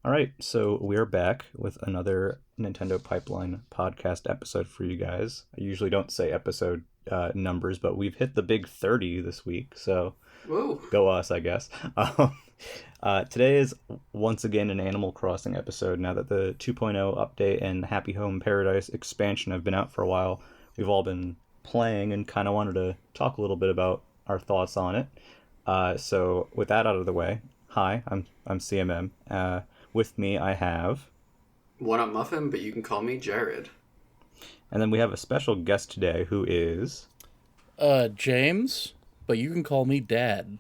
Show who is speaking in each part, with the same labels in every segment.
Speaker 1: All right, so we're back with another Nintendo Pipeline podcast episode for you guys. I usually don't say episode numbers, but we've hit the big 30 this week, so
Speaker 2: Whoa.
Speaker 1: go us, I guess. Today is once again an Animal Crossing episode. Now that the 2.0 update and Happy Home Paradise expansion have been out for a while, we've all been playing and kind of wanted to talk a little bit about our thoughts on it. So with that out of the way, hi, I'm CMM. With me, I have.
Speaker 2: One up Muffin, but you can call me Jared.
Speaker 1: And then we have a special guest today who is.
Speaker 3: James, but you can call me Dad.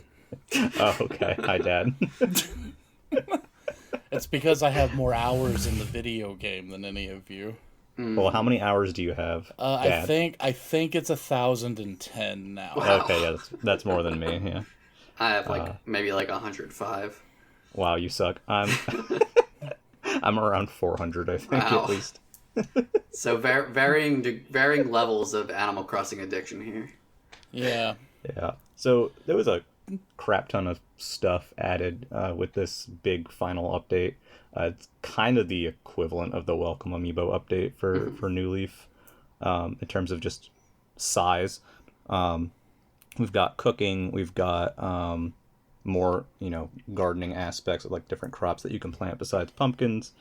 Speaker 1: Oh, okay. Hi, Dad.
Speaker 3: It's because I have more hours in the video game than any of you.
Speaker 1: Well, how many hours do you have, Dad?
Speaker 3: I think it's 1,010 now.
Speaker 2: Wow.
Speaker 1: Okay, yeah, that's more than me, yeah.
Speaker 2: I have maybe 105.
Speaker 1: Wow, you suck. I'm around 400, I think,
Speaker 2: Wow.
Speaker 1: at least.
Speaker 2: So varying levels of Animal Crossing addiction here.
Speaker 3: Yeah.
Speaker 1: Yeah. So there was a crap ton of stuff added with this big final update. It's kind of the equivalent of the Welcome Amiibo update for New Leaf in terms of just size. We've got cooking. We've got more, gardening aspects of like different crops that you can plant besides pumpkins.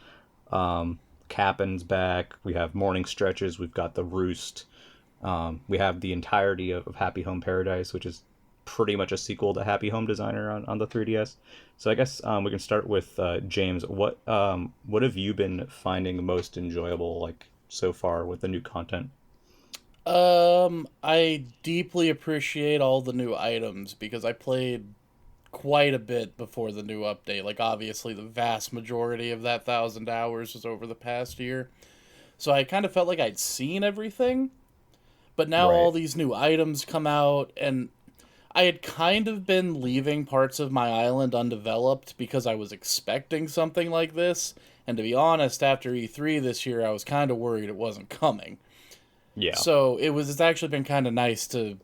Speaker 1: Cap'n's back. We have morning stretches. We've got the roost. We have the entirety of Happy Home Paradise, which is pretty much a sequel to Happy Home Designer on the 3DS. So I guess we can start with James. What have you been finding most enjoyable like so far with the new content?
Speaker 3: I deeply appreciate all the new items because I played quite a bit before the new update. Like, obviously, the vast majority of that 1,000 hours was over the past year. So I kind of felt like I'd seen everything. But now
Speaker 1: Right.
Speaker 3: all these new items come out, and I had kind of been leaving parts of my island undeveloped because I was expecting something like this. And to be honest, after E3 this year, I was kind of worried it wasn't coming.
Speaker 1: Yeah.
Speaker 3: So it's actually been kind of nice to,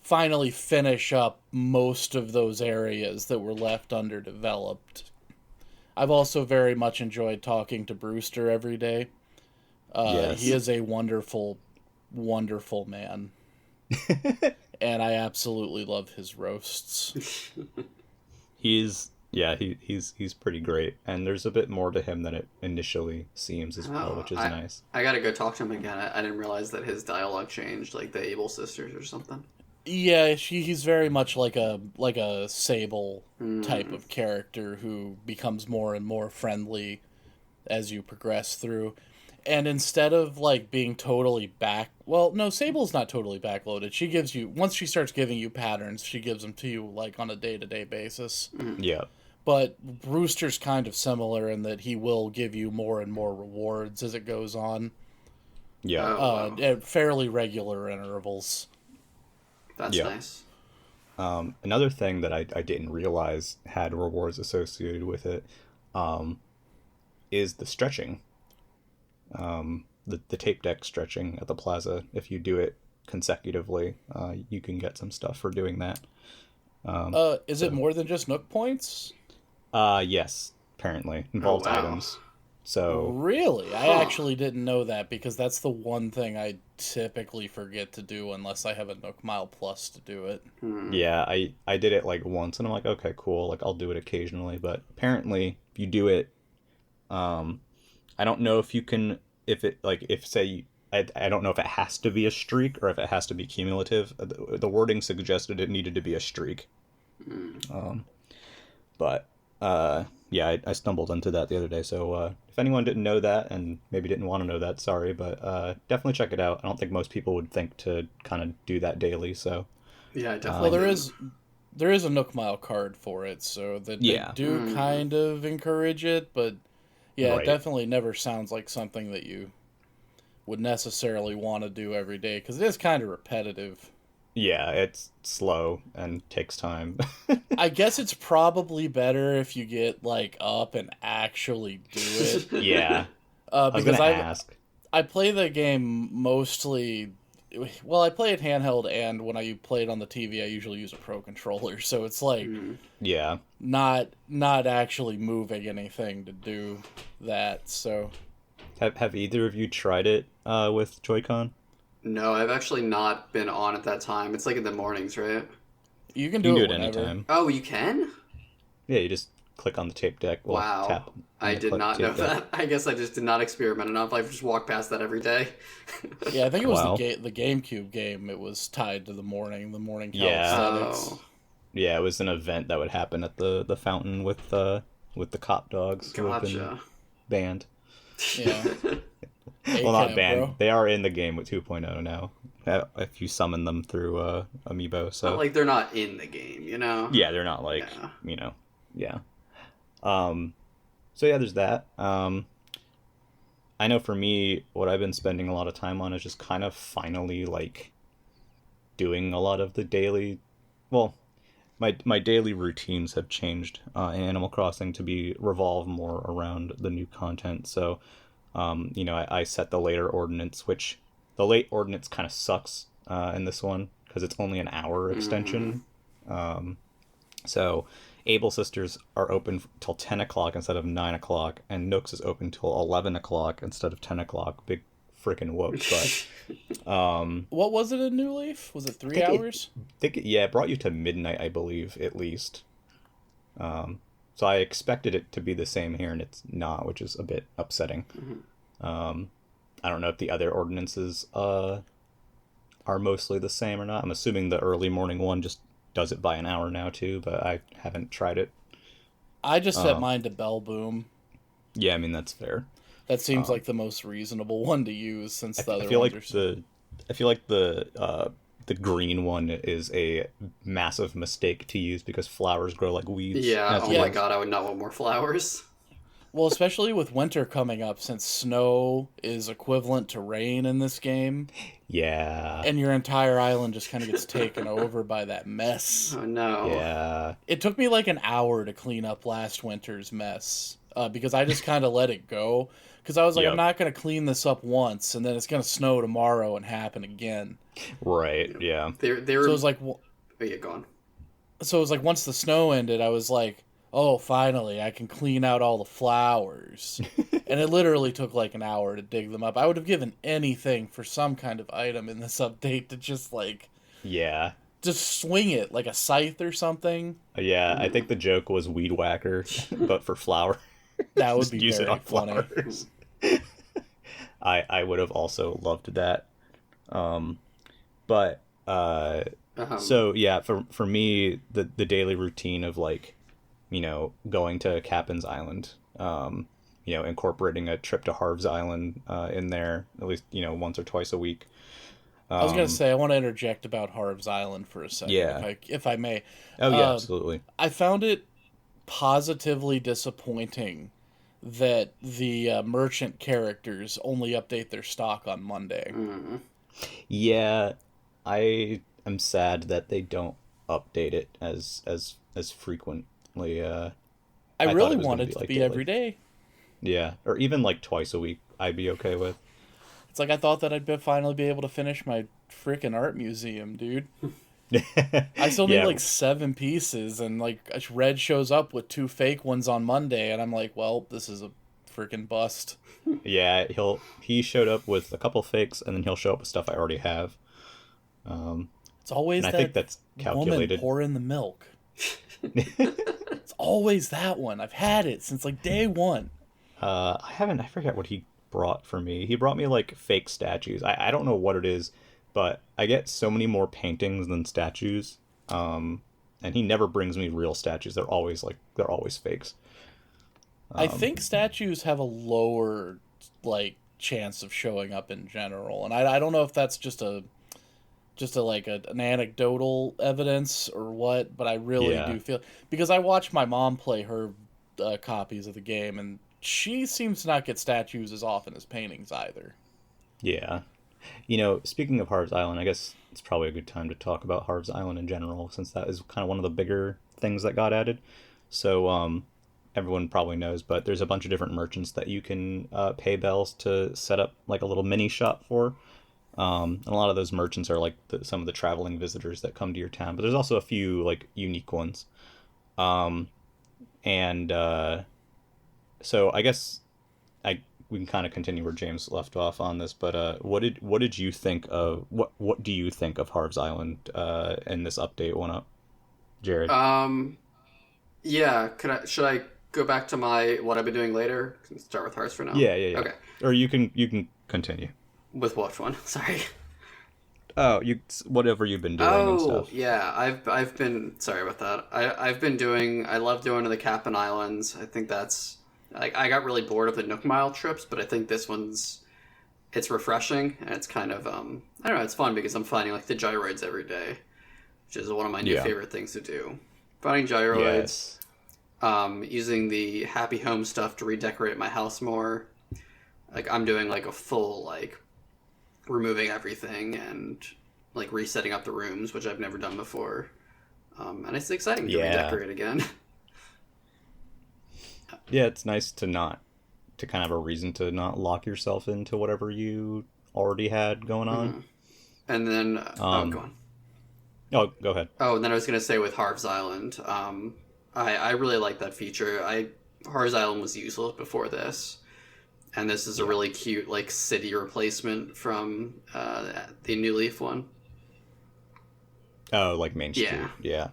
Speaker 3: finally finish up most of those areas that were left underdeveloped. I've also very much enjoyed talking to Brewster every day.
Speaker 1: Yes.
Speaker 3: He is a wonderful, wonderful man. And I absolutely love his roasts.
Speaker 1: He's pretty great, and there's a bit more to him than it initially seems as well, which is nice.
Speaker 2: I gotta go talk to him again. I didn't realize that his dialogue changed, like the Able sisters or something.
Speaker 3: Yeah, he's very much like a Sable type of character who becomes more and more friendly as you progress through. And instead of being totally Sable's not totally backloaded. She gives you, once she starts giving you patterns, she gives them to you on a day-to-day basis.
Speaker 1: Yeah.
Speaker 3: But Brewster's kind of similar in that he will give you more and more rewards as it goes on.
Speaker 1: Yeah.
Speaker 2: Oh, wow.
Speaker 3: At fairly regular intervals.
Speaker 2: That's nice.
Speaker 1: Another thing that I didn't realize had rewards associated with it is the stretching. The tape deck stretching at the plaza. If you do it consecutively, you can get some stuff for doing that.
Speaker 3: Is it more than just Nook points?
Speaker 1: Yes, apparently. Involves
Speaker 2: wow.
Speaker 1: items. So
Speaker 3: Really? I actually didn't know that because that's the one thing I typically forget to do unless I have a Nook Mile Plus to do it.
Speaker 1: yeah, I did it once and I'm like, okay, cool, I'll do it occasionally, but apparently if you do it, I don't know if you can, if it I don't know if it has to be a streak or if it has to be cumulative. The wording suggested it needed to be a streak. But yeah, I stumbled into that the other day. So if anyone didn't know that and maybe didn't want to know that, sorry, but definitely check it out. I don't think most people would think to kind of do that daily. So
Speaker 2: Yeah, I definitely.
Speaker 3: Well, there is a Nook Mile card for it, so that they do kind of encourage it, but yeah,
Speaker 1: Right.
Speaker 3: it definitely never sounds like something that you would necessarily want to do every day because it is kind of repetitive.
Speaker 1: yeah, it's slow and takes time.
Speaker 3: I guess it's probably better if you get up and actually do it.
Speaker 1: Yeah, I was
Speaker 3: Because
Speaker 1: gonna ask.
Speaker 3: I play the game mostly well, I play it handheld, and when I play it on the TV, I usually use a Pro controller, so it's like
Speaker 1: Yeah.
Speaker 3: not actually moving anything to do that. So
Speaker 1: Have either of you tried it with Joy-Con?
Speaker 2: No, I've actually not been on at that time. It's like in the mornings, right?
Speaker 3: you can
Speaker 1: You can
Speaker 3: do
Speaker 1: do
Speaker 3: it
Speaker 1: it
Speaker 3: whenever.
Speaker 1: anytime.
Speaker 2: Oh, you can?
Speaker 1: Yeah, you just click on the tape deck. Well,
Speaker 2: Wow.
Speaker 1: tap. on
Speaker 2: I
Speaker 1: the
Speaker 2: did not know
Speaker 1: tape deck.
Speaker 2: that. I guess I just did not experiment enough. I've just walked past that every day.
Speaker 3: Yeah, I think it was
Speaker 1: Wow.
Speaker 3: the GameCube game. It was tied to the morning
Speaker 1: Yeah.
Speaker 3: calisthenics.
Speaker 2: Oh,
Speaker 1: Yeah, it was an event that would happen at the fountain with the cop dogs who have been
Speaker 2: gotcha.
Speaker 1: banned.
Speaker 3: Yeah,
Speaker 1: Well, not
Speaker 3: ACAB,
Speaker 1: banned.
Speaker 3: bro.
Speaker 1: They are in the game with 2.0 now. If you summon them through Amiibo,
Speaker 2: It's not
Speaker 1: so
Speaker 2: like they're not in the game, you know?
Speaker 1: yeah, they're not like
Speaker 2: Yeah.
Speaker 1: yeah. Um, so yeah, there's that. I know for me, what I've been spending a lot of time on is just kind of finally like doing a lot of the daily. Well, my daily routines have changed in Animal Crossing to be revolve more around the new content. So, I set the later ordinance, which the late ordinance kind of sucks in this one because it's only an hour extension. So, Able Sisters are open till 10 o'clock instead of 9 o'clock, and Nooks is open till 11 o'clock instead of 10 o'clock. Big freaking whoop. But
Speaker 3: What was it in New Leaf? Was it 3 hours?
Speaker 1: yeah, it brought you to midnight, I believe, at least. So I expected it to be the same here, and it's not, which is a bit upsetting. I don't know if the other ordinances are mostly the same or not. I'm assuming the early morning one just does it by an hour now too, but I haven't tried it.
Speaker 3: I just set mine to Bell Boom.
Speaker 1: Yeah, I mean that's fair.
Speaker 3: That seems like the most reasonable one to use since the
Speaker 1: I
Speaker 3: other
Speaker 1: feel
Speaker 3: ones
Speaker 1: like
Speaker 3: are.
Speaker 1: I feel like the green one is a massive mistake to use because flowers grow like weeds.
Speaker 2: Yeah,
Speaker 1: as
Speaker 2: oh
Speaker 1: it
Speaker 2: my
Speaker 1: is.
Speaker 2: god, I would not want more flowers.
Speaker 3: Well, especially with winter coming up, since snow is equivalent to rain in this game,
Speaker 1: Yeah.
Speaker 3: and your entire island just kind of gets taken over by that mess.
Speaker 2: Oh no.
Speaker 1: Yeah.
Speaker 3: It took me like an hour to clean up last winter's mess because I just kind of let it go. Because I was like,
Speaker 1: Yep.
Speaker 3: I'm not going to clean this up once, and then it's going to snow tomorrow and happen again.
Speaker 1: Right. Yeah.
Speaker 2: They were.
Speaker 3: So it was like,
Speaker 2: Oh yeah, go on.
Speaker 3: so it was like once the snow ended, I was like, oh, finally, I can clean out all the flowers. And it literally took like an hour to dig them up. I would have given anything for some kind of item in this update to just like,
Speaker 1: Yeah.
Speaker 3: just swing it like a scythe or something.
Speaker 1: Yeah. I think the joke was weed whacker, but for flower.
Speaker 3: That would
Speaker 1: Just
Speaker 3: be
Speaker 1: use it
Speaker 3: very
Speaker 1: on
Speaker 3: funny.
Speaker 1: flowers. I would have also loved that. But so yeah, for me the daily routine of like, going to Captain's Island, incorporating a trip to Harv's Island in there at least, once or twice a week.
Speaker 3: I was gonna say I want to interject about Harv's Island for a second,
Speaker 1: Yeah.
Speaker 3: if I may.
Speaker 1: Oh yeah, absolutely.
Speaker 3: I found it positively disappointing that the merchant characters only update their stock on Monday.
Speaker 1: Yeah, I am sad that they don't update it as frequently.
Speaker 3: I
Speaker 1: thought
Speaker 3: really
Speaker 1: it was
Speaker 3: want
Speaker 1: gonna
Speaker 3: it to
Speaker 1: like
Speaker 3: be
Speaker 1: daily.
Speaker 3: every day.
Speaker 1: Yeah, or even like twice a week, I'd be okay with.
Speaker 3: It's like I thought that finally be able to finish my freaking art museum, dude. I still need
Speaker 1: Yeah.
Speaker 3: like 7 pieces, and like Red shows up with 2 fake ones on Monday, and I'm like, well, this is a freaking bust.
Speaker 1: Yeah, he showed up with a couple fakes, and then he'll show up with stuff I already have.
Speaker 3: It's always
Speaker 1: And I
Speaker 3: that
Speaker 1: think that's
Speaker 3: woman
Speaker 1: calculated.
Speaker 3: pouring the milk. It's always that one. I've had it since like day one.
Speaker 1: I forget what he brought for me. He brought me like fake statues. I don't know what it is, but I get so many more paintings than statues. And he never brings me real statues. They're always fakes.
Speaker 3: I think statues have a lower like chance of showing up in general, and I don't know if that's just an anecdotal evidence or what, but I really
Speaker 1: Yeah.
Speaker 3: do feel, because I watched my mom play her copies of the game, and she seems to not get statues as often as paintings either.
Speaker 1: Yeah. Speaking of Harv's Island, I guess it's probably a good time to talk about Harv's Island in general, since that is kind of one of the bigger things that got added. So, everyone probably knows, but there's a bunch of different merchants that you can pay bells to set up like a little mini shop for. And a lot of those merchants are like some of the traveling visitors that come to your town, but there's also a few like unique ones. Um, and so I guess I we can kind of continue where James left off on this, but what did you think of what do you think of Harv's Island in this update one up, Jared?
Speaker 2: Yeah, should I go back to my what I've been doing later? Start with Hearts for now.
Speaker 1: Yeah.
Speaker 2: Okay.
Speaker 1: Or you can continue.
Speaker 2: With which one? Sorry.
Speaker 1: Oh, you whatever you've been doing and stuff.
Speaker 2: Yeah, I've been sorry about that. I've been doing. I love doing the Cap'n Islands. I think that's like I got really bored of the Nook Mile trips, but I think this one's it's refreshing and it's kind of I don't know. It's fun because I'm finding like the gyroids every day, which is one of my new favorite things to do. Finding gyroids, using the Happy Home stuff to redecorate my house more. Like I'm doing like a full like removing everything and like resetting up the rooms, which I've never done before. And it's exciting to redecorate again.
Speaker 1: Yeah, it's nice to kind of have a reason to not lock yourself into whatever you already had going on.
Speaker 2: Mm-hmm. And then, go on.
Speaker 1: Oh, go ahead.
Speaker 2: Oh, and then I was going to say with Harv's Island, I really like that feature. Harv's Island was useless before this. And this is a really cute, like, city replacement from the New Leaf one.
Speaker 1: Oh, like Main Street. Yeah,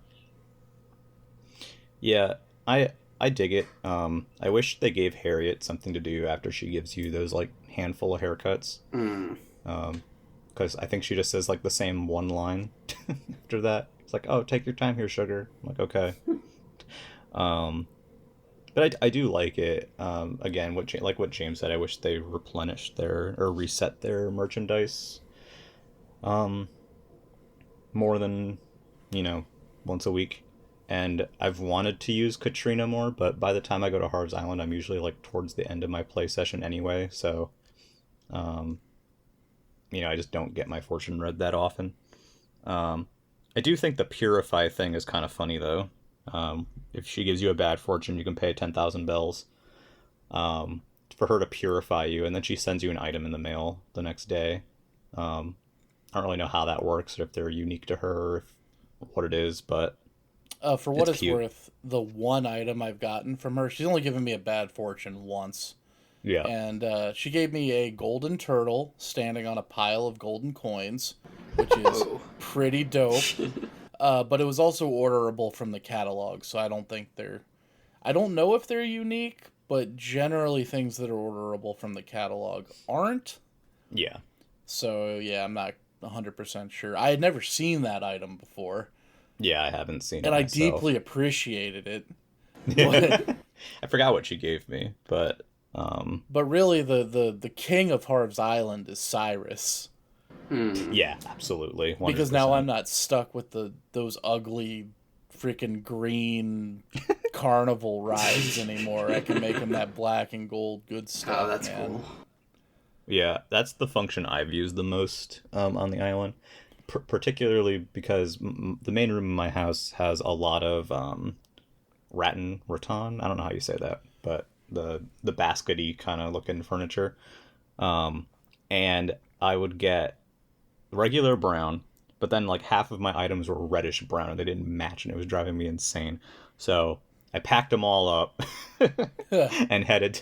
Speaker 1: I dig it. I wish they gave Harriet something to do after she gives you those, like, handful of haircuts. Because I think she just says, like, the same one line after that. It's like, oh, take your time here, sugar. I'm like, okay. But I do like it. Again, what James said, I wish they replenished or reset their merchandise more than, once a week. And I've wanted to use Katrina more, but by the time I go to Harv's Island, I'm usually like towards the end of my play session anyway. So, I just don't get my fortune read that often. I do think the Purify thing is kind of funny though. If she gives you a bad fortune, you can pay 10,000 bells for her to purify you, and then she sends you an item in the mail the next day. I don't really know how that works, or if they're unique to her, or what it is, but
Speaker 3: for what it's worth, the one item I've gotten from her, she's only given me a bad fortune once.
Speaker 1: Yeah.
Speaker 3: And she gave me a golden turtle standing on a pile of golden coins, which is pretty dope. But it was also orderable from the catalog, so I don't know if they're unique, but generally things that are orderable from the catalog aren't.
Speaker 1: Yeah.
Speaker 3: So, yeah, I'm not 100% sure. I had never seen that item before.
Speaker 1: Yeah, I haven't seen it
Speaker 3: and
Speaker 1: myself.
Speaker 3: I deeply appreciated it.
Speaker 1: I forgot what she gave me, but...
Speaker 3: But really, the king of Harv's Island is Cyrus.
Speaker 1: Yeah, absolutely. 100%.
Speaker 3: Because now I'm not stuck with those ugly freaking green carnival rides anymore. I can make them that black and gold good stuff.
Speaker 2: Oh, that's cool.
Speaker 1: Yeah, that's the function I've used the most on the island, particularly because the main room in my house has a lot of rattan. I don't know how you say that, but the baskety kind of looking furniture. And I would get regular brown, but then like half of my items were reddish brown and they didn't match, and it was driving me insane. So I packed them all up and headed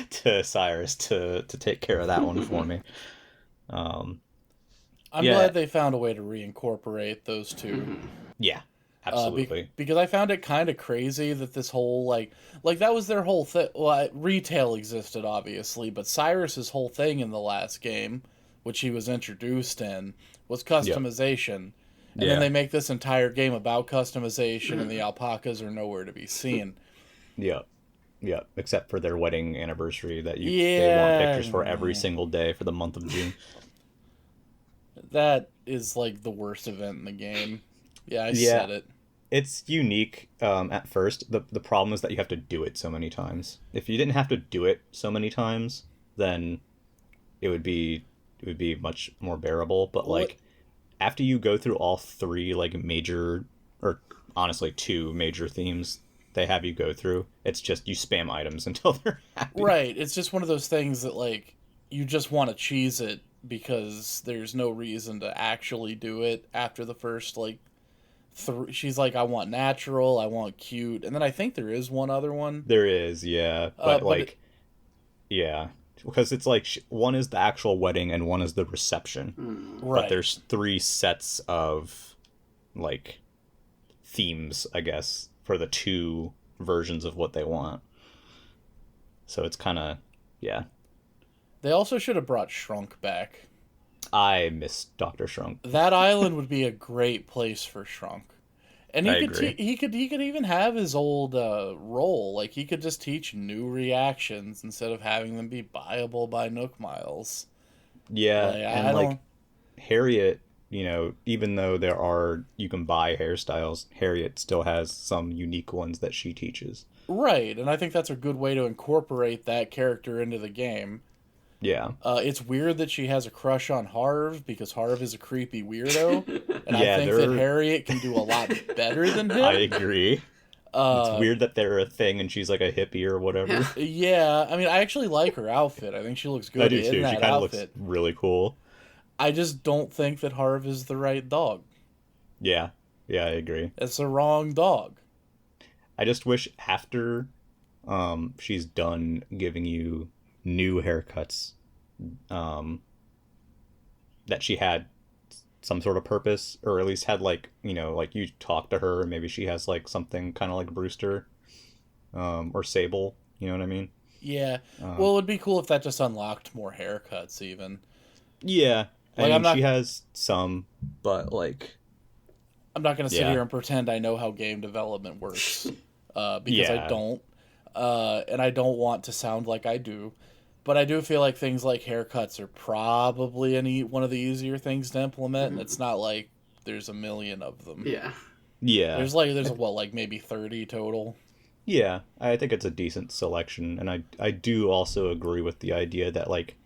Speaker 1: to Cyrus to take care of that one for me.
Speaker 3: I'm glad they found a way to reincorporate those two.
Speaker 1: Yeah, absolutely.
Speaker 3: Because I found it kind of crazy that this whole like that was their whole thing. Well, retail existed obviously, but Cyrus's whole thing in the last game, which he was introduced in, was customization. And then they make this entire game about customization, and the alpacas are nowhere to be seen.
Speaker 1: Yeah. Except for their wedding anniversary that they want pictures for every single day for the month of June.
Speaker 3: That is like the worst event in the game. Yeah, I said it.
Speaker 1: It's unique at first. The problem is that you have to do it so many times. If you didn't have to do it so many times, then it would be much more bearable. But like after you go through all three like major, or honestly 2 major themes they have you go through, it's just you spam items until they're happy.
Speaker 3: Right. It's just one of those things that like you just want to cheese it because there's no reason to actually do it after the first, like, she's like, I want natural, I want cute, and then I think there is one other one.
Speaker 1: There is, yeah, but like, yeah, because it's like one is the actual wedding and one is the reception.
Speaker 3: Right.
Speaker 1: But there's 3 sets of like themes, I guess, for the 2 versions of what they want. So it's kind of, yeah.
Speaker 3: They also should have brought Shrunk back.
Speaker 1: I miss Dr. Shrunk.
Speaker 3: That island would be a great place for Shrunk. And he could even have his old role. Like, he could just teach new reactions instead of having them be buyable by Nook Miles.
Speaker 1: Yeah, like, and like Harriet, you know, even though you can buy hairstyles, Harriet still has some unique ones that she teaches.
Speaker 3: Right, and I think that's a good way to incorporate that character into the game.
Speaker 1: Yeah.
Speaker 3: It's weird that she has a crush on Harv, because Harv is a creepy weirdo. And I think that Harriet can do a lot better than him.
Speaker 1: I agree. It's weird that they're a thing and she's like a hippie or whatever.
Speaker 3: Yeah, I mean, I actually like her outfit. I think she looks good
Speaker 1: I do
Speaker 3: in
Speaker 1: too.
Speaker 3: that
Speaker 1: She kind of
Speaker 3: outfit.
Speaker 1: looks really cool.
Speaker 3: I just don't think that Harv is the right dog.
Speaker 1: Yeah. Yeah, I agree.
Speaker 3: It's the wrong dog.
Speaker 1: I just wish after she's done giving you new haircuts, that she had some sort of purpose, or at least had, like, you know, like you talk to her and maybe she has like something kind of like Brewster, or Sable, you know what I mean?
Speaker 3: Yeah. Well, it would be cool if that just unlocked more haircuts even.
Speaker 1: Yeah.
Speaker 3: Like,
Speaker 1: I mean, she has some, but like,
Speaker 3: I'm not going to sit here and pretend I know how game development works, because I don't, and I don't want to sound like I do. But I do feel like things like haircuts are probably one of the easier things to implement, and it's not like there's a million of them.
Speaker 2: Yeah.
Speaker 1: Yeah.
Speaker 3: There's what, maybe 30 total?
Speaker 1: Yeah, I think it's a decent selection, and I do also agree with the idea that, like,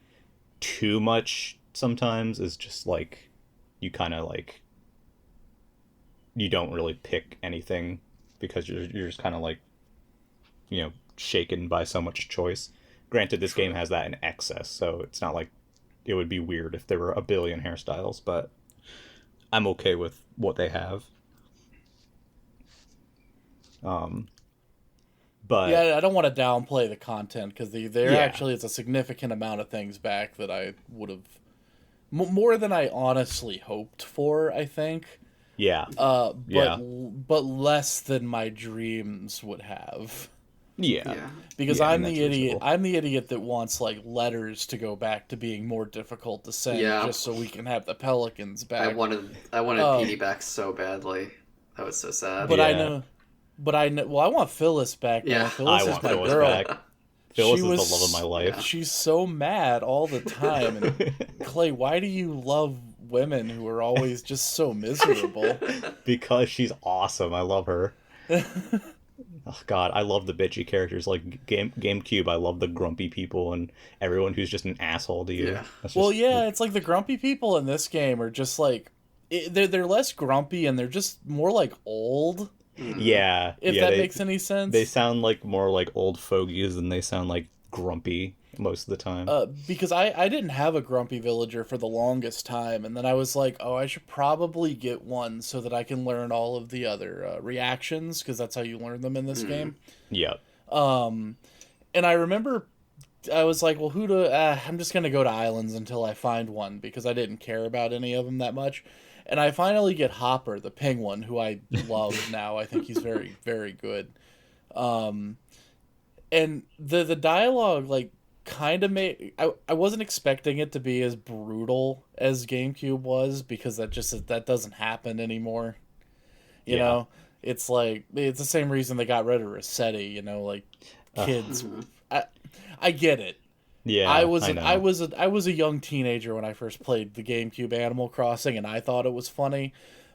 Speaker 1: too much sometimes is just, like, you kind of, like, you don't really pick anything because you're just kind of, like, you know, shaken by so much choice. Granted, this game has that in excess, so it's not like it would be weird if there were a billion hairstyles, but I'm okay with what they have. But
Speaker 3: yeah, I don't want to downplay the content, because there actually is a significant amount of things back that I would have more than I honestly hoped for, I think.
Speaker 1: Yeah.
Speaker 3: But less than my dreams would have.
Speaker 1: Yeah.
Speaker 3: Because I'm the idiot. Reasonable. I'm the idiot that wants, like, letters to go back to being more difficult to send, just so we can have the Pelicans back.
Speaker 2: I wanted Petey back so badly. That was so sad.
Speaker 3: But I know. Well, I want Phyllis back.
Speaker 2: Yeah,
Speaker 3: Phyllis is my
Speaker 1: Phyllis
Speaker 3: girl.
Speaker 1: Back. Phyllis is the love of my life.
Speaker 3: She's so mad all the time. And Clay, why do you love women who are always just so miserable?
Speaker 1: Because she's awesome. I love her. Oh God, I love the bitchy characters. Like GameCube, I love the grumpy people and everyone who's just an asshole to you.
Speaker 2: Yeah.
Speaker 3: It's like the grumpy people in this game are just like they're less grumpy and they're just more like old.
Speaker 1: Yeah,
Speaker 3: if that makes any sense.
Speaker 1: They sound like more like old fogies than they sound like grumpy most of the time.
Speaker 3: Because I didn't have a grumpy villager for the longest time, and then I was like, oh, I should probably get one so that I can learn all of the other reactions, because that's how you learn them in this game.
Speaker 1: Yeah.
Speaker 3: And I remember I was like, well, I'm just going to go to islands until I find one, because I didn't care about any of them that much. And I finally get Hopper, the penguin, who I love now. I think he's very, very good. And the dialogue, like, kind of made... I wasn't expecting it to be as brutal as GameCube was, because that doesn't happen anymore. You know? It's like... It's the same reason they got rid of Rossetti, you know? Like, kids... I get it.
Speaker 1: Yeah,
Speaker 3: I was a young teenager when I first played the GameCube Animal Crossing, and I thought it was funny.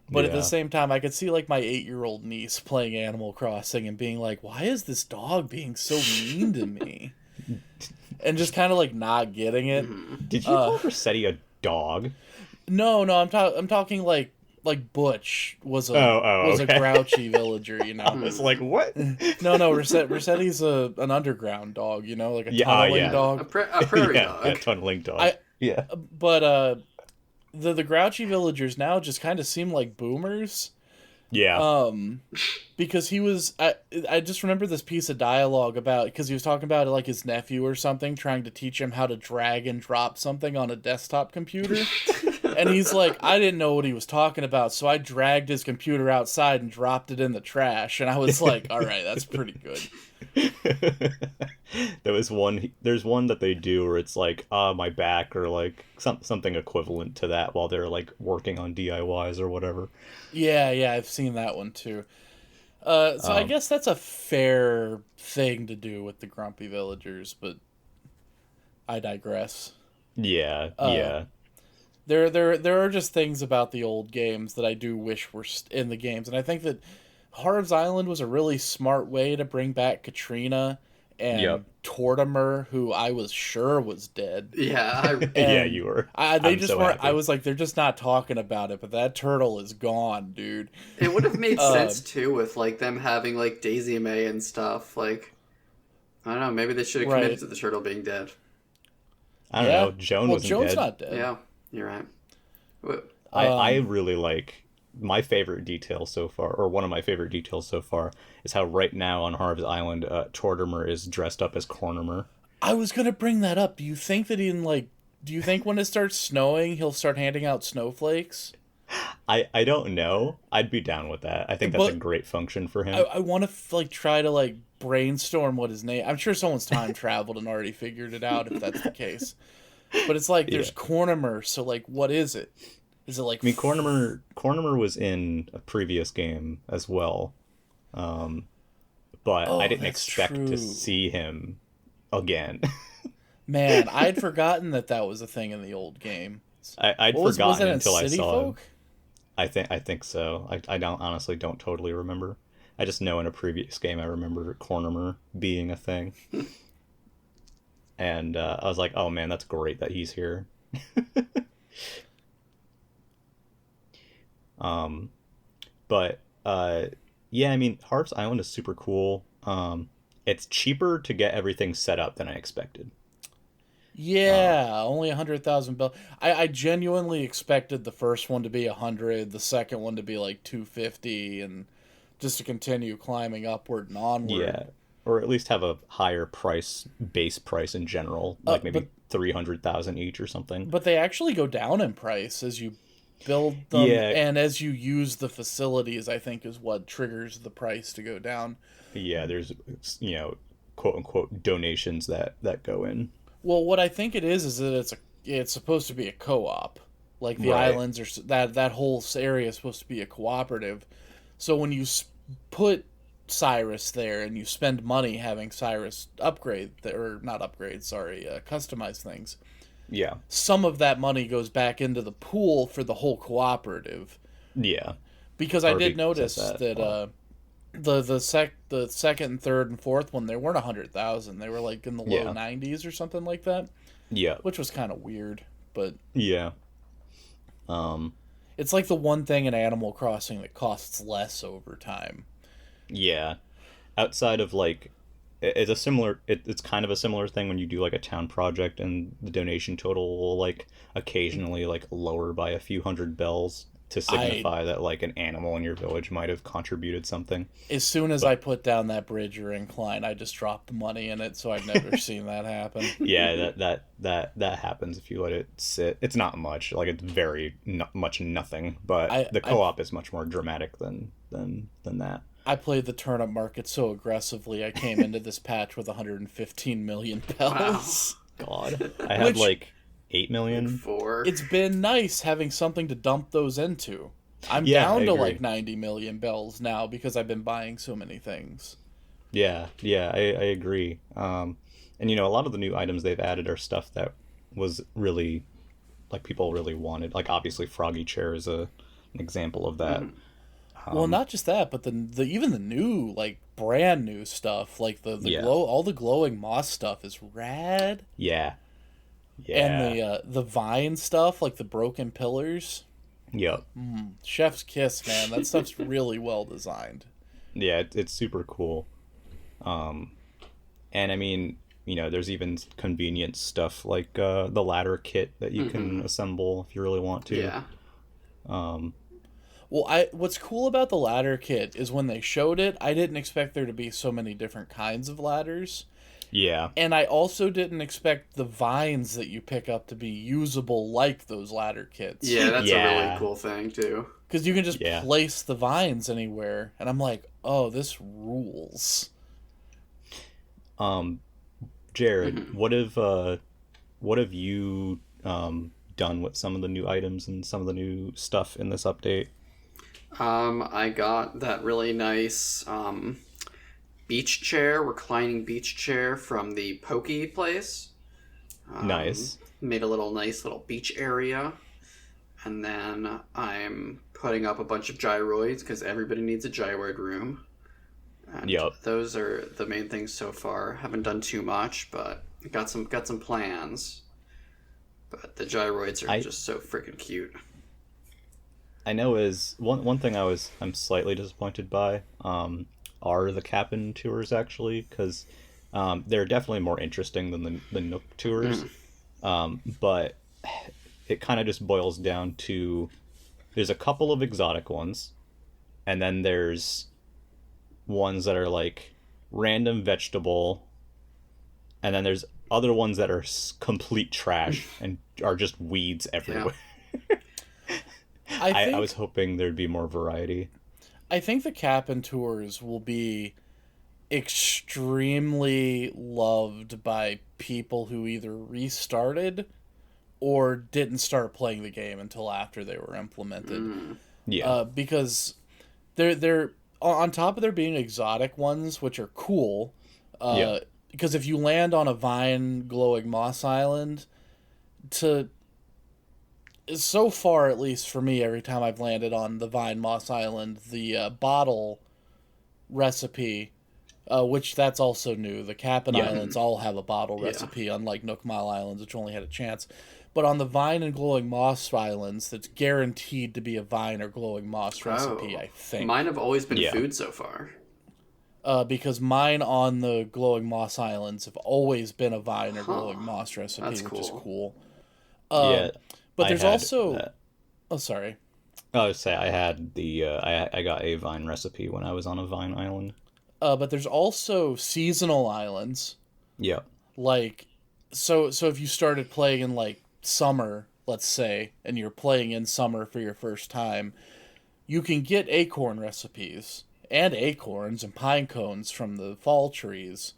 Speaker 3: But at the same time, I could see, like, my 8-year-old niece playing Animal Crossing and being like, why is this dog being so mean to me? And just kind of, like, not getting it.
Speaker 1: Did you call Rossetti a dog?
Speaker 3: No, I'm talking like Butch was a grouchy villager, you know.
Speaker 1: I was like, what?
Speaker 3: No, Rossetti's an underground dog, you know, like a tunneling dog.
Speaker 2: A prairie dog.
Speaker 1: A tunneling dog. Yeah.
Speaker 3: But the grouchy villagers now just kind of seem like boomers.
Speaker 1: Yeah.
Speaker 3: Because I just remember this piece of dialogue about, because he was talking about like his nephew or something, trying to teach him how to drag and drop something on a desktop computer. And he's like, I didn't know what he was talking about, so I dragged his computer outside and dropped it in the trash. And I was like, all right, that's pretty good.
Speaker 1: There's one that they do where it's like, my back, or like something equivalent to that while they're like working on DIYs or whatever.
Speaker 3: Yeah, I've seen that one too. So I guess that's a fair thing to do with the grumpy villagers, but I digress.
Speaker 1: Yeah, yeah.
Speaker 3: There are just things about the old games that I do wish were in the games, and I think that Harv's Island was a really smart way to bring back Katrina and
Speaker 1: Yep.
Speaker 3: Tortimer, who I was sure was dead.
Speaker 2: Yeah,
Speaker 1: Yeah, you were.
Speaker 3: They
Speaker 1: I'm
Speaker 3: just
Speaker 1: so
Speaker 3: weren't.
Speaker 1: happy.
Speaker 3: I was like, they're just not talking about it, but that turtle is gone, dude.
Speaker 2: it would have made sense too with like them having like Daisy May and stuff. Like, I don't know, maybe they should have committed
Speaker 3: Right.
Speaker 2: to the turtle being dead.
Speaker 1: I don't know. Joan wasn't
Speaker 3: Joan's
Speaker 1: dead.
Speaker 3: not dead.
Speaker 2: Yeah, you're right.
Speaker 1: I really like my favorite detail so far, or one of my favorite details so far, is how right now on Harv's Island, Tortimer is dressed up as Cornimer.
Speaker 3: I was gonna bring that up. Do you think that do you think when it starts snowing, he'll start handing out snowflakes?
Speaker 1: I don't know. I'd be down with that. I think that's a great function for him.
Speaker 3: I want to try to brainstorm what his name. I'm sure someone's time traveled and already figured it out if that's the case. But it's like there's Cornimer, so what is it? Is it like?
Speaker 1: I mean, Cornimer was in a previous game as well, but I didn't expect to see him again.
Speaker 3: Man, I'd forgotten that was a thing in the old game.
Speaker 1: I'd forgotten
Speaker 3: was it
Speaker 1: until I
Speaker 3: City
Speaker 1: saw
Speaker 3: Folk?
Speaker 1: him. I think so. I don't honestly don't totally remember. I just know in a previous game I remember Cornimer being a thing, and I was like, oh man, that's great that he's here. But yeah, I mean, Harp's Island is super cool. It's cheaper to get everything set up than I expected.
Speaker 3: Yeah, only 100,000 bells. I genuinely expected the first one to be 100, the second one to be like 250, and just to continue climbing upward and onward.
Speaker 1: Yeah, or at least have a higher base price in general, like maybe 300,000 each or something.
Speaker 3: But they actually go down in price as you build them, and as you use the facilities, I think is what triggers the price to go down.
Speaker 1: Yeah, there's quote unquote donations that go in.
Speaker 3: Well, what I think it is that it's supposed to be a co-op. Like the islands are that whole area is supposed to be a cooperative. So when you put Cyrus there and you spend money having Cyrus customize things.
Speaker 1: Yeah.
Speaker 3: Some of that money goes back into the pool for the whole cooperative.
Speaker 1: Yeah.
Speaker 3: Because I did notice that the second and third and fourth one, they weren't 100,000. They were like in the low 90s or something like that.
Speaker 1: Yeah.
Speaker 3: Which was kind of weird, but
Speaker 1: yeah.
Speaker 3: It's like the one thing in Animal Crossing that costs less over time.
Speaker 1: Yeah. Outside of it's kind of a similar thing when you do like a town project and the donation total will occasionally lower by a few hundred bells to signify that an animal in your village might have contributed something.
Speaker 3: As soon as I put down that bridge or incline, I just dropped the money in it, so I've never seen that happen.
Speaker 1: Yeah, that happens if you let it sit. It's not much, it's very much nothing, but the co-op is much more dramatic than that.
Speaker 3: I played the turnip market so aggressively, I came into this patch with 115 million bells.
Speaker 1: Wow. God. I had 8 million.
Speaker 2: 4.
Speaker 3: It's been nice having something to dump those into. I'm down to 90 million bells now because I've been buying so many things.
Speaker 1: Yeah, I agree. And a lot of the new items they've added are stuff that was really people really wanted. Obviously Froggy Chair is an example of that.
Speaker 2: Mm-hmm.
Speaker 3: Well, not just that, but even the new brand new stuff, all the glowing moss stuff is rad.
Speaker 1: Yeah.
Speaker 3: And the vine stuff, the broken pillars.
Speaker 1: Yep.
Speaker 3: Chef's kiss, man. That stuff's really well designed.
Speaker 1: Yeah, it's super cool. And I mean, there's even convenient stuff like the ladder kit that you can assemble if you really want to.
Speaker 2: Yeah.
Speaker 3: Well, what's cool about the ladder kit is when they showed it, I didn't expect there to be so many different kinds of ladders.
Speaker 1: Yeah.
Speaker 3: And I also didn't expect the vines that you pick up to be usable like those ladder kits.
Speaker 2: Yeah, that's a
Speaker 1: Yeah.
Speaker 2: really cool thing, too.
Speaker 3: Because you can just
Speaker 1: Yeah.
Speaker 3: place the vines anywhere. And I'm like, oh, this rules.
Speaker 1: Jared, what have you done with some of the new items and some of the new stuff in this update?
Speaker 2: I got that really nice reclining beach chair from the Pokey place.
Speaker 1: Nice.
Speaker 2: Made a nice little beach area. And then I'm putting up a bunch of gyroids because everybody needs a gyroid room. And
Speaker 1: Yep.
Speaker 2: those are the main things so far. Haven't done too much, but got some plans. But the gyroids are just so freaking cute.
Speaker 1: I know is one thing I'm slightly disappointed by are the cabin tours actually, because they're definitely more interesting than the Nook tours. But it kind of just boils down to there's a couple of exotic ones, and then there's ones that are like random vegetable, and then there's other ones that are complete trash and are just weeds everywhere.
Speaker 3: Yeah.
Speaker 1: I was hoping there'd be more variety.
Speaker 3: I think the cabin tours will be extremely loved by people who either restarted or didn't start playing the game until after they were implemented.
Speaker 1: Yeah.
Speaker 3: Because they're on top of there being exotic ones, which are cool.
Speaker 1: Yeah.
Speaker 3: Because if you land on a vine glowing moss island, so far at least for me, every time I've landed on the vine moss island, the bottle recipe, which that's also new. The Cap'n Islands all have a bottle recipe, unlike Nook Mile Islands, which only had a chance. But on the vine and glowing moss islands, that's guaranteed to be a vine or glowing moss recipe, I think.
Speaker 2: Mine have always been food so far.
Speaker 3: Because mine on the glowing moss islands have always been a vine or glowing moss recipe, which is cool.
Speaker 1: Yeah.
Speaker 3: But there's also... Oh, sorry.
Speaker 1: I would say I had I got a vine recipe when I was on a vine island.
Speaker 3: But there's also seasonal islands.
Speaker 1: Yeah.
Speaker 3: Like, so if you started playing in, like, summer, let's say, and you're playing in summer for your first time, you can get acorn recipes and acorns and pine cones from the fall trees.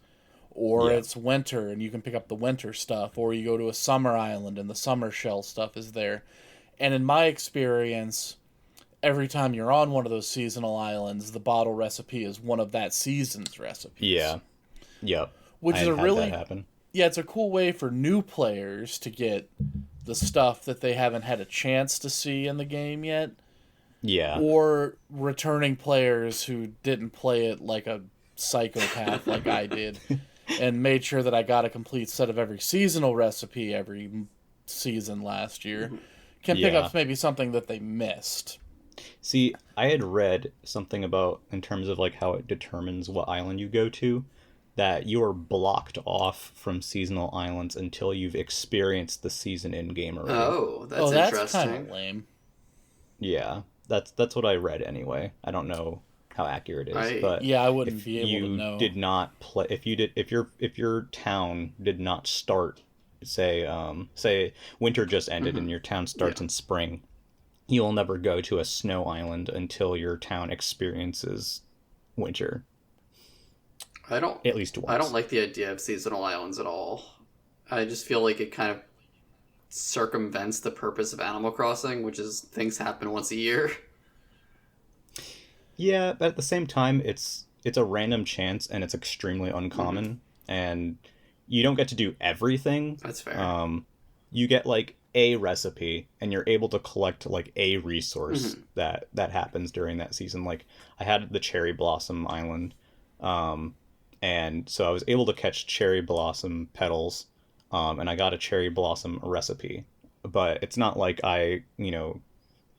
Speaker 3: Or it's winter and you can pick up the winter stuff, or you go to a summer island and the summer shell stuff is there. And in my experience, every time you're on one of those seasonal islands, the bottle recipe is one of that season's recipes.
Speaker 1: Yeah. Yep.
Speaker 3: Which is a really...
Speaker 1: that happen.
Speaker 3: Yeah, it's a cool way for new players to get the stuff that they haven't had a chance to see in the game yet.
Speaker 1: Yeah.
Speaker 3: Or returning players who didn't play it like a psychopath like I did, and made sure that I got a complete set of every seasonal recipe every season last year, can pick up maybe something that they missed.
Speaker 1: See, I had read something about, in terms of like how it determines what island you go to, that you are blocked off from seasonal islands until you've experienced the season in game already.
Speaker 2: Oh, that's
Speaker 3: that's
Speaker 2: interesting.
Speaker 3: kind of lame.
Speaker 1: Yeah, that's what I read anyway. I don't know how accurate it is, but
Speaker 3: yeah, I wouldn't be able to know.
Speaker 1: You did not play if your town did not start, say winter just ended and your town starts in spring, you'll never go to a snow island until your town experiences winter. At least once.
Speaker 2: I don't like the idea of seasonal islands at all. I just feel like it kind of circumvents the purpose of Animal Crossing, which is things happen once a year.
Speaker 1: Yeah, but at the same time, it's a random chance and it's extremely uncommon, and you don't get to do everything.
Speaker 2: That's fair.
Speaker 1: You get like a recipe, and you're able to collect like a resource that happens during that season. Like I had the Cherry Blossom Island, and so I was able to catch cherry blossom petals, and I got a cherry blossom recipe. But it's not like I,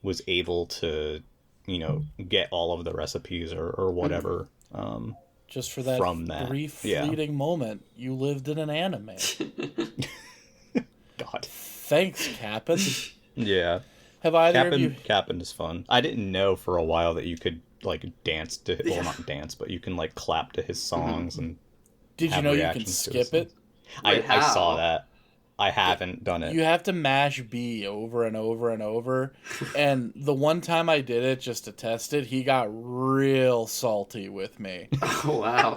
Speaker 1: was able to, get all of the recipes or whatever.
Speaker 3: just for that
Speaker 1: from that.
Speaker 3: brief,
Speaker 1: Yeah.
Speaker 3: fleeting moment you lived in an anime.
Speaker 1: God.
Speaker 3: Thanks, Captain.
Speaker 1: Yeah.
Speaker 3: Have either of you...
Speaker 1: Cap'n is fun. I didn't know for a while that you could like dance to well, not dance, but you can like clap to his songs and
Speaker 3: Did you
Speaker 1: have
Speaker 3: know you can
Speaker 1: reactions to his
Speaker 3: skip it?
Speaker 1: songs.
Speaker 2: Wait,
Speaker 1: I saw
Speaker 2: how?
Speaker 1: that. I haven't done it.
Speaker 3: You have to mash B over and over and over. And the one time I did it just to test it, he got real salty with me.
Speaker 2: Oh, wow.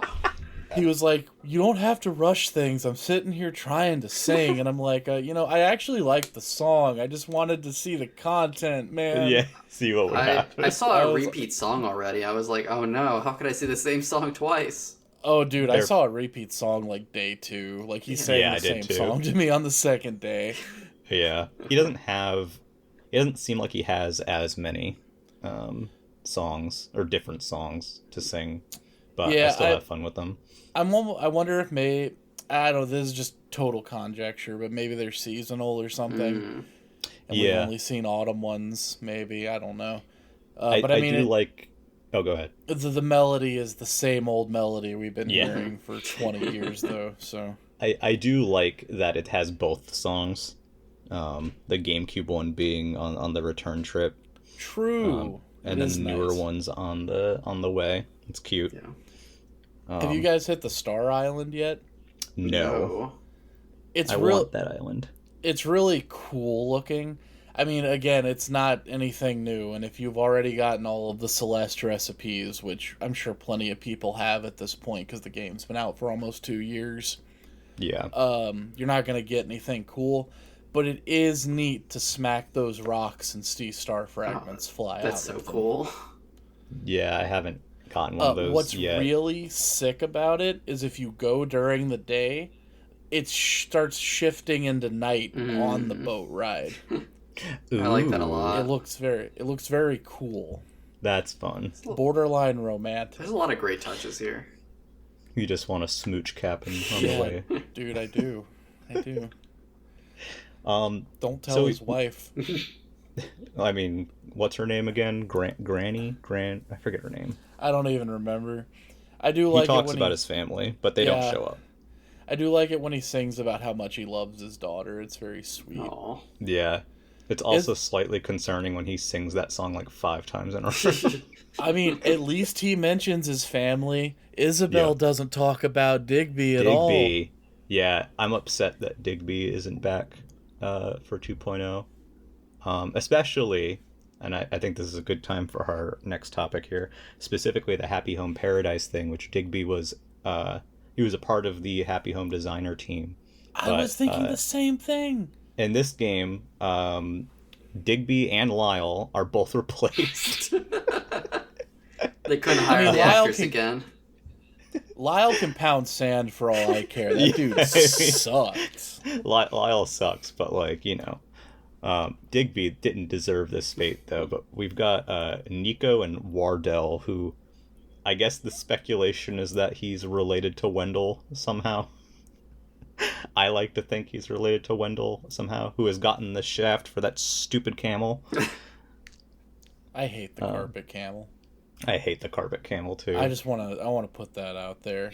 Speaker 3: He was like, "You don't have to rush things. I'm sitting here trying to sing." And I'm like, I actually liked the song. I just wanted to see the content, man.
Speaker 1: Yeah, see what would happen.
Speaker 2: I saw
Speaker 3: I
Speaker 2: a
Speaker 3: was-
Speaker 2: repeat song already. I was like, oh no, how could I see the same song twice?
Speaker 3: Oh, dude, I
Speaker 1: They're-
Speaker 3: saw a repeat song like day 2. Like he sang
Speaker 1: Yeah,
Speaker 3: the
Speaker 1: I
Speaker 3: same
Speaker 1: did too.
Speaker 3: song to me on the second day.
Speaker 1: Yeah, he doesn't seem like he has as many songs or different songs to sing, but I
Speaker 3: Yeah,
Speaker 1: still have fun with them.
Speaker 3: I wonder if I don't know, this is just total conjecture, but maybe they're seasonal or something. And we've
Speaker 1: Yeah.
Speaker 3: only seen autumn ones, maybe. I don't know.
Speaker 1: I mean, oh, go ahead.
Speaker 3: The melody is the same old melody we've been
Speaker 1: Yeah.
Speaker 3: hearing for 20 years, though, so...
Speaker 1: I do like that it has both songs. The GameCube one being on the return trip,
Speaker 3: True.
Speaker 1: and then the newer ones on the way. It's cute.
Speaker 2: Yeah.
Speaker 3: Have you guys hit the Star Island yet?
Speaker 1: No.
Speaker 3: It's
Speaker 1: I want that island.
Speaker 3: It's really cool looking. I mean, again, it's not anything new, and if you've already gotten all of the Celeste recipes, which I'm sure plenty of people have at this point because the game's been out for almost 2 years,
Speaker 1: Yeah.
Speaker 3: you're not going to get anything cool. But it is neat to smack those rocks and see star fragments fly out.
Speaker 2: That's so
Speaker 3: of them.
Speaker 2: cool.
Speaker 1: Yeah, I haven't gotten one of those
Speaker 3: What's
Speaker 1: yet.
Speaker 3: really sick about it is if you go during the day, it starts shifting into night on the boat ride.
Speaker 2: I like that a
Speaker 1: Ooh,
Speaker 2: lot.
Speaker 3: It looks very cool.
Speaker 1: That's fun.
Speaker 3: Borderline romantic.
Speaker 2: There's a lot of great touches here.
Speaker 1: You just want to smooch Cap'n on
Speaker 3: Yeah.
Speaker 1: the way.
Speaker 3: Dude, I do. Don't tell
Speaker 1: So
Speaker 3: his wife.
Speaker 1: I mean, what's her name again? Granny? I forget her name.
Speaker 3: I don't even remember. I do
Speaker 1: He
Speaker 3: like
Speaker 1: talks
Speaker 3: it when
Speaker 1: about his family, but they don't
Speaker 3: Yeah.
Speaker 1: show up.
Speaker 3: I do like it when he sings about how much he loves his daughter. It's very sweet.
Speaker 2: Aw.
Speaker 1: Yeah. It's also slightly concerning when he sings that song like 5 times in a row.
Speaker 3: I mean, at least he mentions his family. Isabel
Speaker 1: Yeah.
Speaker 3: doesn't talk about Digby at all.
Speaker 1: Digby. Yeah, I'm upset that Digby isn't back for 2.0. Especially, and I think this is a good time for our next topic here, specifically the Happy Home Paradise thing, which Digby was, he was a part of the Happy Home designer team.
Speaker 3: I was thinking the same thing.
Speaker 1: In this game, Digby and Lyle are both replaced.
Speaker 2: They couldn't hire the
Speaker 3: Lyle
Speaker 2: actors
Speaker 3: can-
Speaker 2: again.
Speaker 3: Lyle can pound sand for all I care. That
Speaker 1: Yeah.
Speaker 3: dude sucks.
Speaker 1: Lyle sucks, but like, Digby didn't deserve this fate though. But we've got Nico and Wardell, who I guess the speculation is that he's related to Wendell somehow. I like to think he's related to Wendell somehow, who has gotten the shaft for that stupid camel.
Speaker 3: I hate the carpet camel.
Speaker 1: I hate the carpet camel too.
Speaker 3: I want to put that out there.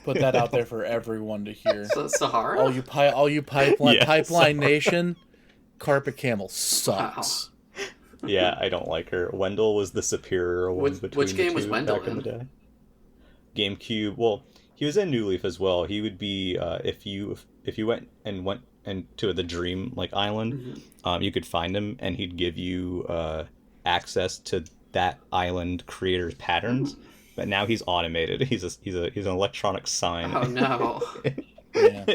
Speaker 3: Put that out there for everyone to hear.
Speaker 2: So Sahara?
Speaker 3: All you pipeline
Speaker 1: Yeah,
Speaker 3: pipeline nation, carpet camel sucks.
Speaker 1: Yeah, I don't like her. Wendell was the superior one
Speaker 2: Which
Speaker 1: between
Speaker 2: game
Speaker 1: the
Speaker 2: was
Speaker 1: two
Speaker 2: Wendell
Speaker 1: back in the
Speaker 2: in?
Speaker 1: day. GameCube. Well, he was in New Leaf as well. He would be if you went into the Dream Island, you could find him and he'd give you access to that island creator's patterns. But now he's automated. He's an electronic sign.
Speaker 2: Oh no.
Speaker 3: Yeah.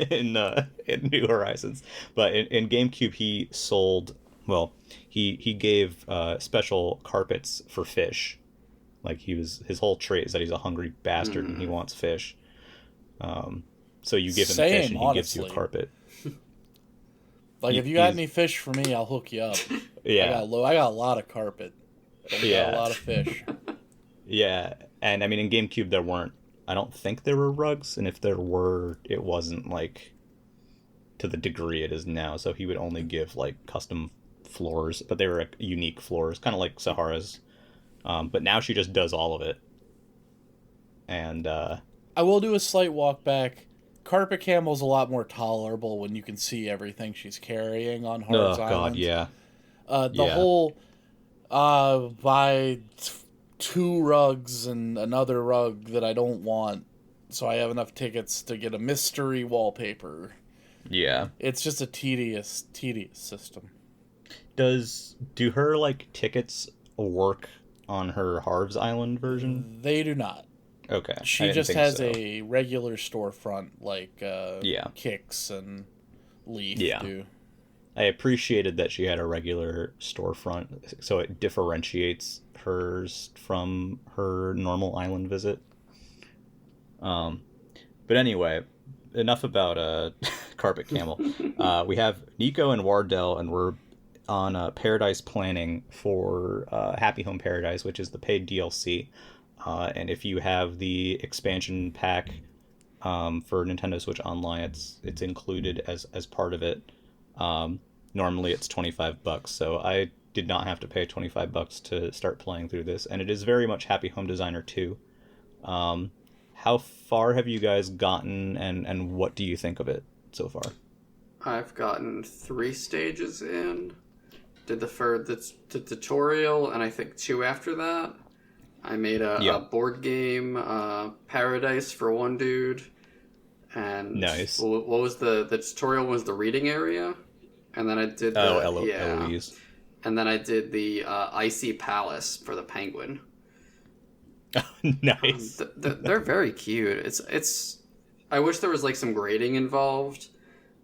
Speaker 1: in New Horizons. But in GameCube, he sold. Well, he gave special carpets for fish. Like his whole trait is that he's a hungry bastard and he wants fish. So you give him
Speaker 3: Same,
Speaker 1: fish and he gives you a
Speaker 3: honestly.
Speaker 1: carpet.
Speaker 3: Like if you got any fish for me, I'll hook you up.
Speaker 1: Yeah,
Speaker 3: I got a lot of carpet. I got
Speaker 1: Yeah.
Speaker 3: a lot of fish.
Speaker 1: yeah. And I mean, in GameCube, there weren't. I don't think there were rugs, and if there were, it wasn't to the degree it is now. So he would only give custom floors, but they were unique floors, kind of like Sahara's. But now she just does all of it. And
Speaker 3: I will do a slight walk back. Carpet Camel's a lot more tolerable when you can see everything she's carrying on Harv's
Speaker 1: oh god,
Speaker 3: Island.
Speaker 1: yeah,
Speaker 3: The
Speaker 1: yeah,
Speaker 3: whole buy 2 rugs and another rug that I don't want, so I have enough tickets to get a mystery wallpaper.
Speaker 1: yeah.
Speaker 3: It's just a tedious system.
Speaker 1: Do her like tickets work on her Harv's Island version?
Speaker 3: They do not.
Speaker 1: Okay, I
Speaker 3: She
Speaker 1: didn't
Speaker 3: just
Speaker 1: think
Speaker 3: has
Speaker 1: so.
Speaker 3: a regular storefront like
Speaker 1: Yeah,
Speaker 3: Kix and Leaf
Speaker 1: yeah.
Speaker 3: do.
Speaker 1: I appreciated that she had a regular storefront, so it differentiates hers from her normal island visit. Um, but anyway, enough about Carpet Camel. We have Nico and Wardell, and we're on Paradise planning for Happy Home Paradise, which is the paid DLC. And if you have the expansion pack for Nintendo Switch Online, it's included as part of it. Normally it's $25, so I did not have to pay $25 to start playing through this, and it is very much Happy Home Designer 2. How far have you guys gotten, and what do you think of it so far?
Speaker 2: I've gotten 3 stages in. Did the tutorial, and I think 2 after that. I made a board game, Paradise for one dude, and
Speaker 1: Nice.
Speaker 2: what was the tutorial was the reading area, and then I did
Speaker 1: Eloise.
Speaker 2: and then I did the Icy Palace for the penguin.
Speaker 1: Nice.
Speaker 2: They're very cute. It's. I wish there was like some grading involved,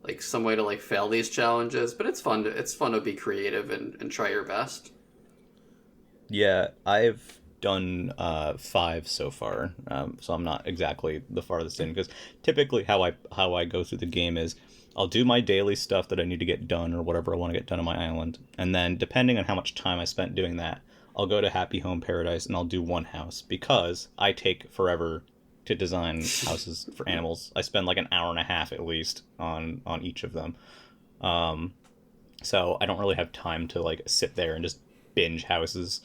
Speaker 2: like some way to like fail these challenges. But it's fun. It's fun to be creative and try your best.
Speaker 1: Yeah, I've done 5 so far, so I'm not exactly the farthest in, because typically how I go through the game is I'll do my daily stuff that I need to get done or whatever I want to get done on my island, and then depending on how much time I spent doing that, I'll go to Happy Home Paradise and I'll do one house, because I take forever to design houses for animals. I spend like an hour and a half at least on each of them. So I don't really have time to like sit there and just binge houses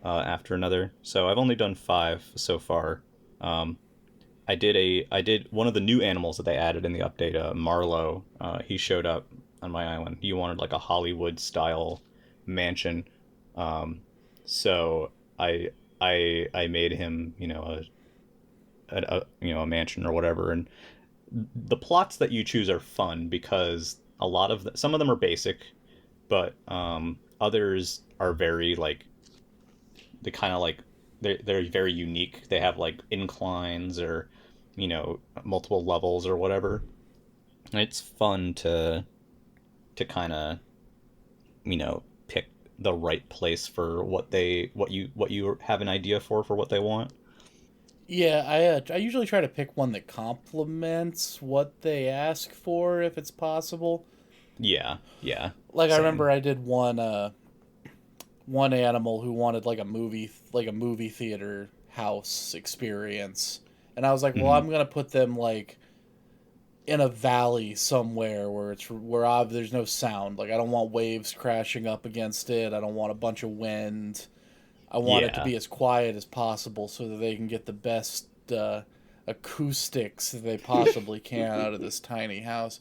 Speaker 1: after another. So I've only done 5 so far. I did one of the new animals that they added in the update, Marlowe. He showed up on my island. He wanted like a Hollywood style mansion. So I made him, a mansion or whatever, and the plots that you choose are fun because some of them are basic, but others are very like they kind of like they're very unique. They have like inclines or multiple levels or whatever. And it's fun to kind of pick the right place for what you have an idea for what they want.
Speaker 3: Yeah, I usually try to pick one that complements what they ask for if it's possible.
Speaker 1: Yeah.
Speaker 3: Like
Speaker 1: Same.
Speaker 3: I remember I did one animal who wanted like a movie theater house experience, and I was like, well, I'm gonna put them like in a valley somewhere where there's no sound. Like I don't want waves crashing up against it. I don't want a bunch of wind. I want it to be as quiet as possible so that they can get the best acoustics that they possibly can out of this tiny house.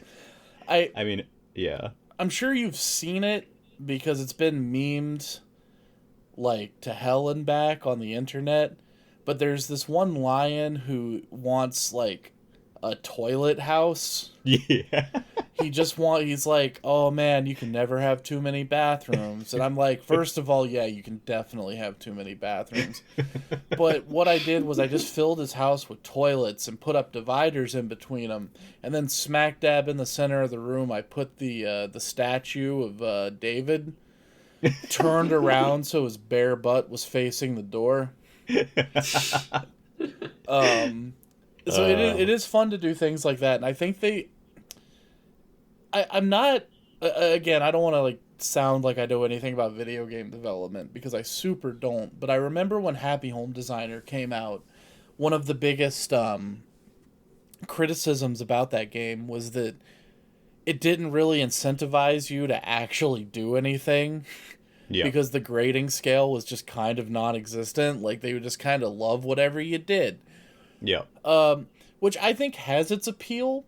Speaker 1: I mean, yeah.
Speaker 3: I'm sure you've seen it because it's been memed like to hell and back on the internet. But there's this one lion who wants like a toilet house.
Speaker 1: Yeah.
Speaker 3: He's like, oh man, you can never have too many bathrooms. And I'm like, first of all, yeah, you can definitely have too many bathrooms. But what I did was I just filled his house with toilets and put up dividers in between them. And then smack dab in the center of the room, I put the statue of David turned around so his bare butt was facing the door. So it is fun to do things like that. And I think I'm not, again, I don't want to like sound like I know anything about video game development because I super don't, but I remember when Happy Home Designer came out, one of the biggest criticisms about that game was that it didn't really incentivize you to actually do anything.
Speaker 1: Yeah.
Speaker 3: Because the grading scale was just kind of non-existent. Like they would just kind of love whatever you did.
Speaker 1: Yeah.
Speaker 3: which I think has its appeal.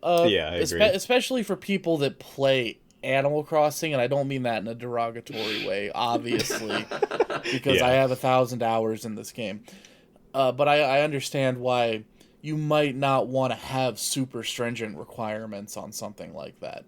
Speaker 1: Yeah, I agree.
Speaker 3: Especially for people that play Animal Crossing, and I don't mean that in a derogatory way, obviously, because I
Speaker 1: Yeah.
Speaker 3: have 1,000 hours in this game. But I understand why you might not want to have super stringent requirements on something like that.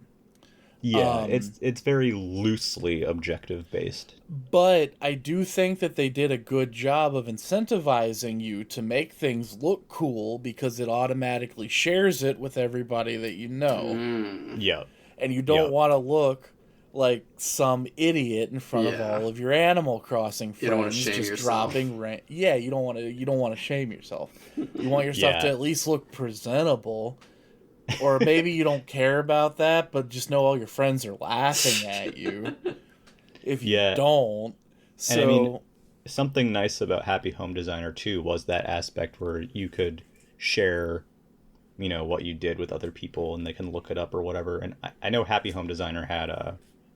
Speaker 1: Yeah, it's very loosely objective based.
Speaker 3: But I do think that they did a good job of incentivizing you to make things look cool because it automatically shares it with everybody that you know.
Speaker 1: Yeah.
Speaker 3: And you don't
Speaker 1: Yeah.
Speaker 3: want to look like some idiot in front of
Speaker 2: Yeah.
Speaker 3: all of your Animal Crossing
Speaker 2: You don't wanna
Speaker 3: friends
Speaker 2: shame
Speaker 3: just
Speaker 2: yourself.
Speaker 3: dropping yeah, you don't want to shame yourself. You want yourself to
Speaker 1: Yeah.
Speaker 3: at least look presentable. Or maybe you don't care about that, but just know all your friends are laughing at you if you
Speaker 1: Yeah.
Speaker 3: don't.
Speaker 1: And I mean,
Speaker 3: So,
Speaker 1: something nice about Happy Home Designer too was that aspect where you could share, what you did with other people and they can look it up or whatever. And I know Happy Home Designer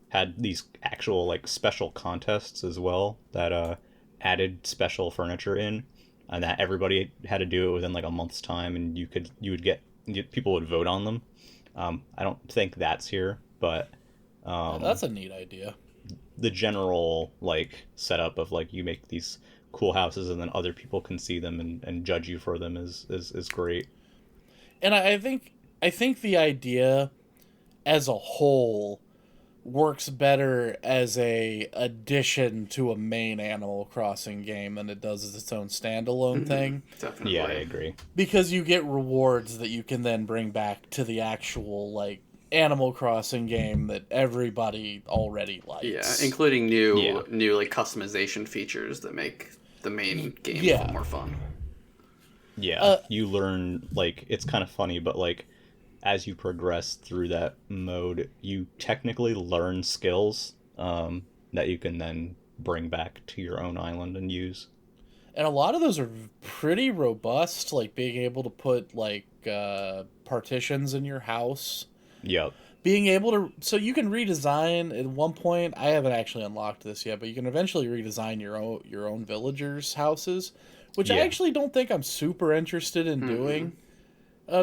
Speaker 1: had these actual like special contests as well that added special furniture in, and that everybody had to do it within like a month's time, and you would get people would vote on them. I don't think that's here, but
Speaker 3: that's a neat idea.
Speaker 1: the general like setup of like you make these cool houses and then other people can see them and judge you for them is great.
Speaker 3: And I think the idea as a whole works better as a addition to a main Animal Crossing game than it does as its own standalone thing.
Speaker 2: Definitely.
Speaker 1: Yeah, I agree.
Speaker 3: Because you get rewards that you can then bring back to the actual like Animal Crossing game that everybody already likes.
Speaker 2: Yeah, including new
Speaker 1: Yeah.
Speaker 2: new like customization features that make the main game
Speaker 3: Yeah.
Speaker 2: more fun.
Speaker 1: Yeah, you learn, like, it's kind of funny, but like as you progress through that mode, you technically learn skills that you can then bring back to your own island and use.
Speaker 3: And a lot of those are pretty robust, like being able to put like partitions in your house.
Speaker 1: Yep.
Speaker 3: Being able to, so you can redesign at one point. I haven't actually unlocked this yet, but you can eventually redesign your own villagers' houses, which I
Speaker 1: Yeah.
Speaker 3: actually don't think I'm super interested in doing,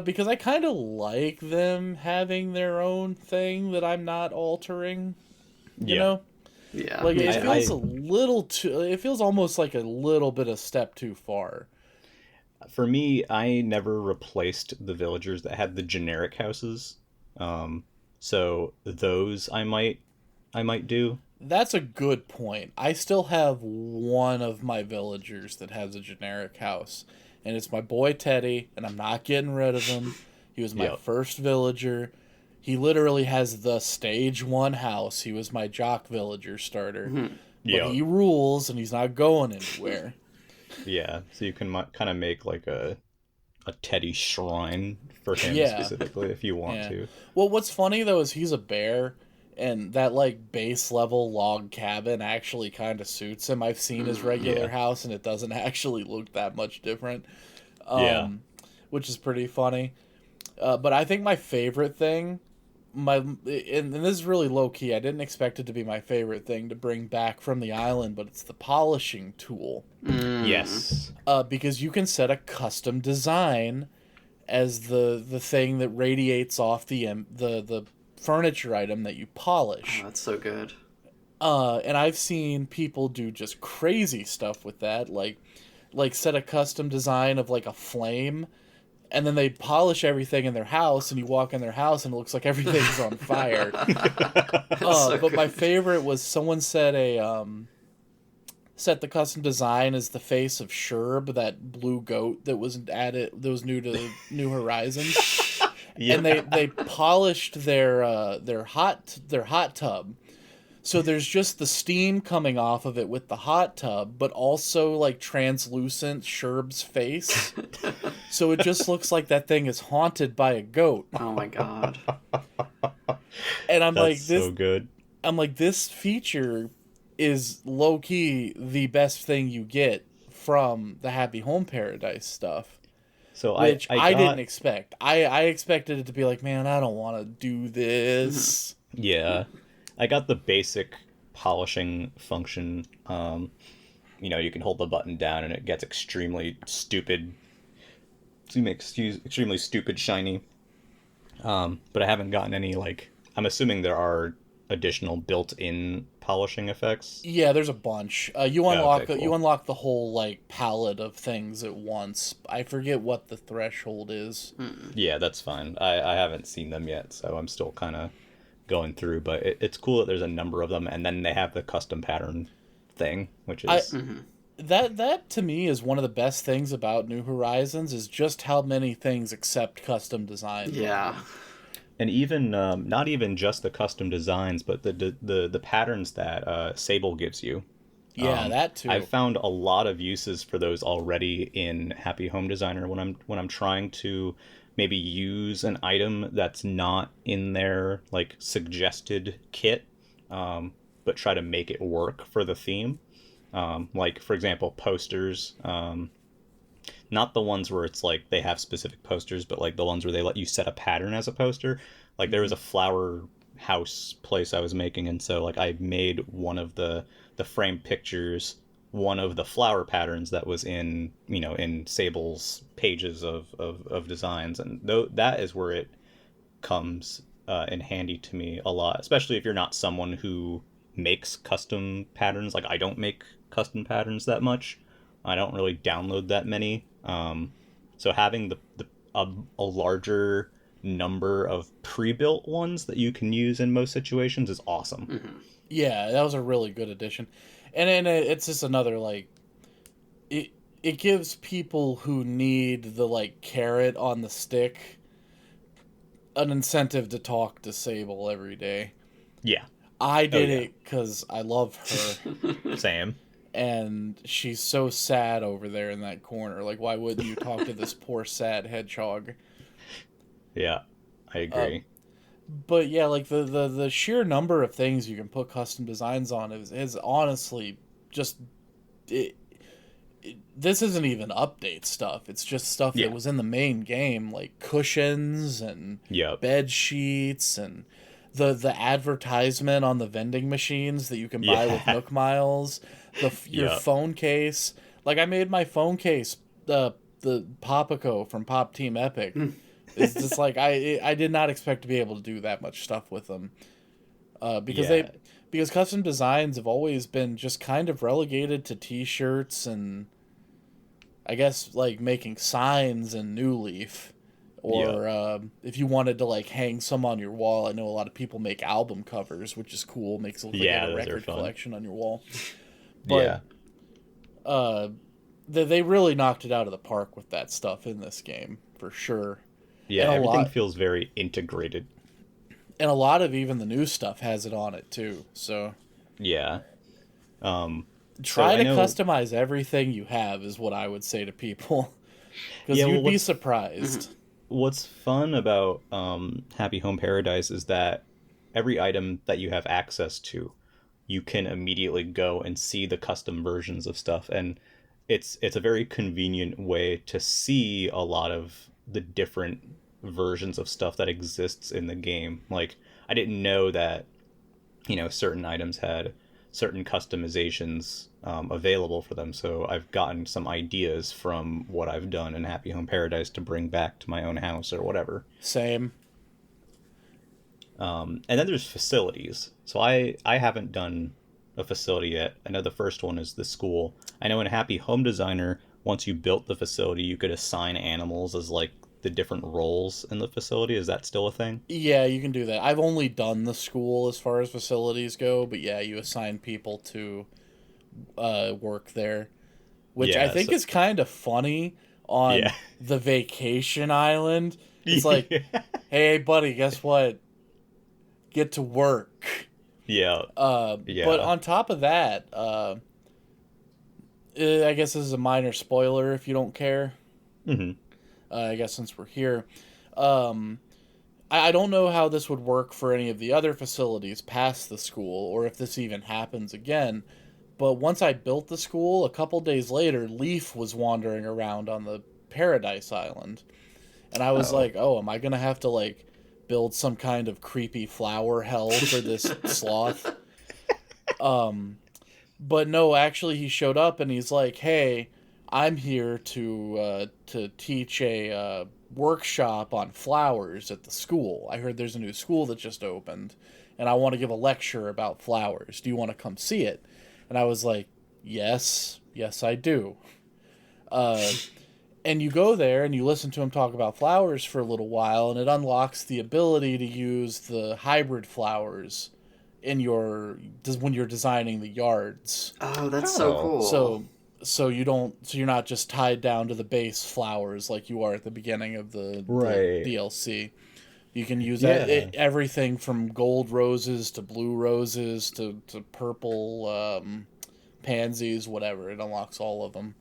Speaker 3: because I kind of like them having their own thing that I'm not altering. You
Speaker 1: Yeah.
Speaker 3: know,
Speaker 2: Yeah.
Speaker 3: like it
Speaker 2: me too.
Speaker 3: feels a little too. It feels almost like a little bit of step too far.
Speaker 1: For me, I never replaced the villagers that had the generic houses. So those I might do.
Speaker 3: That's a good point. I still have one of my villagers that has a generic house, and it's my boy Teddy, and I'm not getting rid of him. He was my
Speaker 1: Yep.
Speaker 3: first villager. He literally has the stage 1 house. He was my jock villager starter. But
Speaker 1: Yeah.
Speaker 3: he rules, and he's not going anywhere.
Speaker 1: Yeah. So you can kind of make like a Teddy shrine for him
Speaker 3: Yeah.
Speaker 1: specifically if you want
Speaker 3: Yeah.
Speaker 1: to.
Speaker 3: Well, what's funny though is he's a bear, and that like base level log cabin actually kind of suits him. I've seen his regular
Speaker 1: Yeah.
Speaker 3: house, and it doesn't actually look that much different.
Speaker 1: Yeah.
Speaker 3: Which is pretty funny. But I think my favorite thing, and this is really low key. I didn't expect it to be my favorite thing to bring back from the island, but it's the polishing tool.
Speaker 1: Yes.
Speaker 3: Because you can set a custom design as the thing that radiates off the furniture item that you polish.
Speaker 2: Oh, that's so good.
Speaker 3: And I've seen people do just crazy stuff with that, like set a custom design of like a flame, and then they polish everything in their house, and you walk in their house and it looks like everything's on fire.
Speaker 2: So
Speaker 3: But my
Speaker 2: good.
Speaker 3: favorite was someone set the custom design as the face of Sherb, that blue goat that was added, that was new to New Horizons.
Speaker 1: Yeah.
Speaker 3: And they polished their hot tub. So there's just the steam coming off of it with the hot tub, but also like translucent Sherb's face. So it just looks like that thing is haunted by a goat.
Speaker 2: Oh my god.
Speaker 3: And I'm like,
Speaker 1: That's
Speaker 3: this
Speaker 1: so good.
Speaker 3: I'm like, this feature is low key the best thing you get from the Happy Home Paradise stuff.
Speaker 1: So
Speaker 3: Which I
Speaker 1: got,
Speaker 3: didn't expect. I expected it to be like, man, I don't want to do this.
Speaker 1: Yeah, I got the basic polishing function. You can hold the button down and it gets extremely stupid extremely stupid shiny. But I haven't gotten any, like, I'm assuming there are additional built-in polishing effects.
Speaker 3: Yeah, there's a bunch.
Speaker 1: Oh, okay,
Speaker 3: You
Speaker 1: cool.
Speaker 3: unlock the whole like palette of things at once. I forget what the threshold is.
Speaker 1: Yeah, that's fine. I haven't seen them yet, so I'm still kind of going through. But it's cool that there's a number of them, and then they have the custom pattern thing, which
Speaker 3: I
Speaker 1: is
Speaker 3: that to me is one of the best things about New Horizons is just how many things accept custom designs.
Speaker 2: Yeah.
Speaker 1: and even not even just the custom designs, but the patterns that Sable gives you.
Speaker 3: Yeah, that too.
Speaker 1: I've found a lot of uses for those already in Happy Home Designer when I'm trying to maybe use an item that's not in their like suggested kit, but try to make it work for the theme. Like for example, posters. Not the ones where it's like they have specific posters, but like the ones where they let you set a pattern as a poster. Like there was a flower house place I was making, and so like I made one of the frame pictures one of the flower patterns that was in in Sable's pages of designs, and that is where it comes in handy to me a lot, especially if you're not someone who makes custom patterns. Like I don't make custom patterns that much. I don't really download that many. So having a larger number of pre-built ones that you can use in most situations is awesome.
Speaker 3: Yeah, that was a really good addition, and then it's just another like it gives people who need the like carrot on the stick an incentive to talk to Sable every day.
Speaker 1: Yeah.
Speaker 3: I did
Speaker 1: yeah.
Speaker 3: it because I love her.
Speaker 1: Same.
Speaker 3: And she's so sad over there in that corner. Like, why wouldn't you talk to this poor, sad hedgehog?
Speaker 1: Yeah, I agree.
Speaker 3: But yeah, like the sheer number of things you can put custom designs on is honestly just this isn't even update stuff. It's just stuff
Speaker 1: Yeah.
Speaker 3: that was in the main game, like cushions and
Speaker 1: Yep.
Speaker 3: bed sheets and the advertisement on the vending machines that you can buy with
Speaker 1: Yeah.
Speaker 3: Nook Miles, your
Speaker 1: Yep.
Speaker 3: phone case. Like I made my phone case, the Popico from Pop Team Epic. It's just like I did not expect to be able to do that much stuff with them,
Speaker 1: Yeah.
Speaker 3: because custom designs have always been just kind of relegated to T-shirts and I guess like making signs in New Leaf. Or if you wanted to like hang some on your wall, I know a lot of people make album covers, which is cool. Makes it look like you have a
Speaker 1: those are
Speaker 3: record
Speaker 1: fun.
Speaker 3: collection on your wall.
Speaker 1: Yeah.
Speaker 3: But they really knocked it out of the park with that stuff in this game for sure.
Speaker 1: Yeah,
Speaker 3: And
Speaker 1: everything feels very integrated.
Speaker 3: and a lot of even the new stuff has it on it too. So
Speaker 1: Yeah.
Speaker 3: try
Speaker 1: I
Speaker 3: to
Speaker 1: know-
Speaker 3: customize everything you have is what I would say to people, because
Speaker 1: Yeah,
Speaker 3: you'd
Speaker 1: well,
Speaker 3: be surprised.
Speaker 1: What's fun about Happy Home Paradise is that every item that you have access to, you can immediately go and see the custom versions of stuff, and it's a very convenient way to see a lot of the different versions of stuff that exists in the game. Like I didn't know that certain items had certain customizations available for them, so I've gotten some ideas from what I've done in Happy Home Paradise to bring back to my own house or whatever.
Speaker 3: Same.
Speaker 1: And then there's facilities. So I haven't done a facility yet. I know the first one is the school. I know in Happy Home Designer, once you built the facility, you could assign animals as like the different roles in the facility. Is that still a thing?
Speaker 3: Yeah, you can do that. I've only done the school as far as facilities go, but yeah, you assign people to work there, which I
Speaker 1: Yeah,
Speaker 3: think
Speaker 1: so-
Speaker 3: is kind of funny on
Speaker 1: Yeah.
Speaker 3: the vacation island. It's like, hey, buddy, guess what? Get to work.
Speaker 1: Yeah. Yeah.
Speaker 3: But on top of that, I guess this is a minor spoiler if you don't care.
Speaker 1: Hmm.
Speaker 3: I guess since we're here. I don't know how this would work for any of the other facilities past the school, or if this even happens again. But once I built the school, a couple days later, Leaf was wandering around on the Paradise Island. And I was like, oh, am I going to have to, like, build some kind of creepy flower hell for this sloth? But no, actually he showed up and he's like, hey, I'm here to teach a workshop on flowers at the school. I heard there's a new school that just opened, and I want to give a lecture about flowers. Do you want to come see it?" And I was like, "Yes, yes, I do." Uh, and you go there and you listen to him talk about flowers for a little while, and it unlocks the ability to use the hybrid flowers in your when you're designing the yards.
Speaker 2: Oh, that's so
Speaker 1: Oh.
Speaker 2: cool.
Speaker 3: So you're not just tied down to the base flowers like you are at the beginning of the
Speaker 1: Right.
Speaker 3: DLC. You can use
Speaker 1: Yeah.
Speaker 3: everything from gold roses to blue roses to purple pansies, whatever. It unlocks all of them.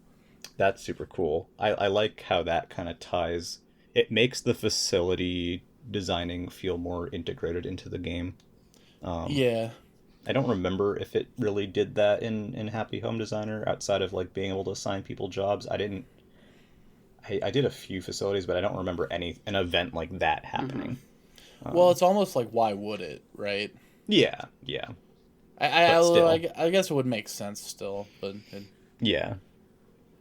Speaker 1: That's super cool. I like how that kind of ties. It makes the facility designing feel more integrated into the game.
Speaker 3: Yeah.
Speaker 1: I don't remember if it really did that in Happy Home Designer outside of like being able to assign people jobs. I didn't. I did a few facilities, but I don't remember an event like that happening.
Speaker 3: Well, it's almost like why would it, right?
Speaker 1: Yeah, yeah,
Speaker 3: Although
Speaker 1: still.
Speaker 3: I guess it would make sense still, but
Speaker 1: yeah.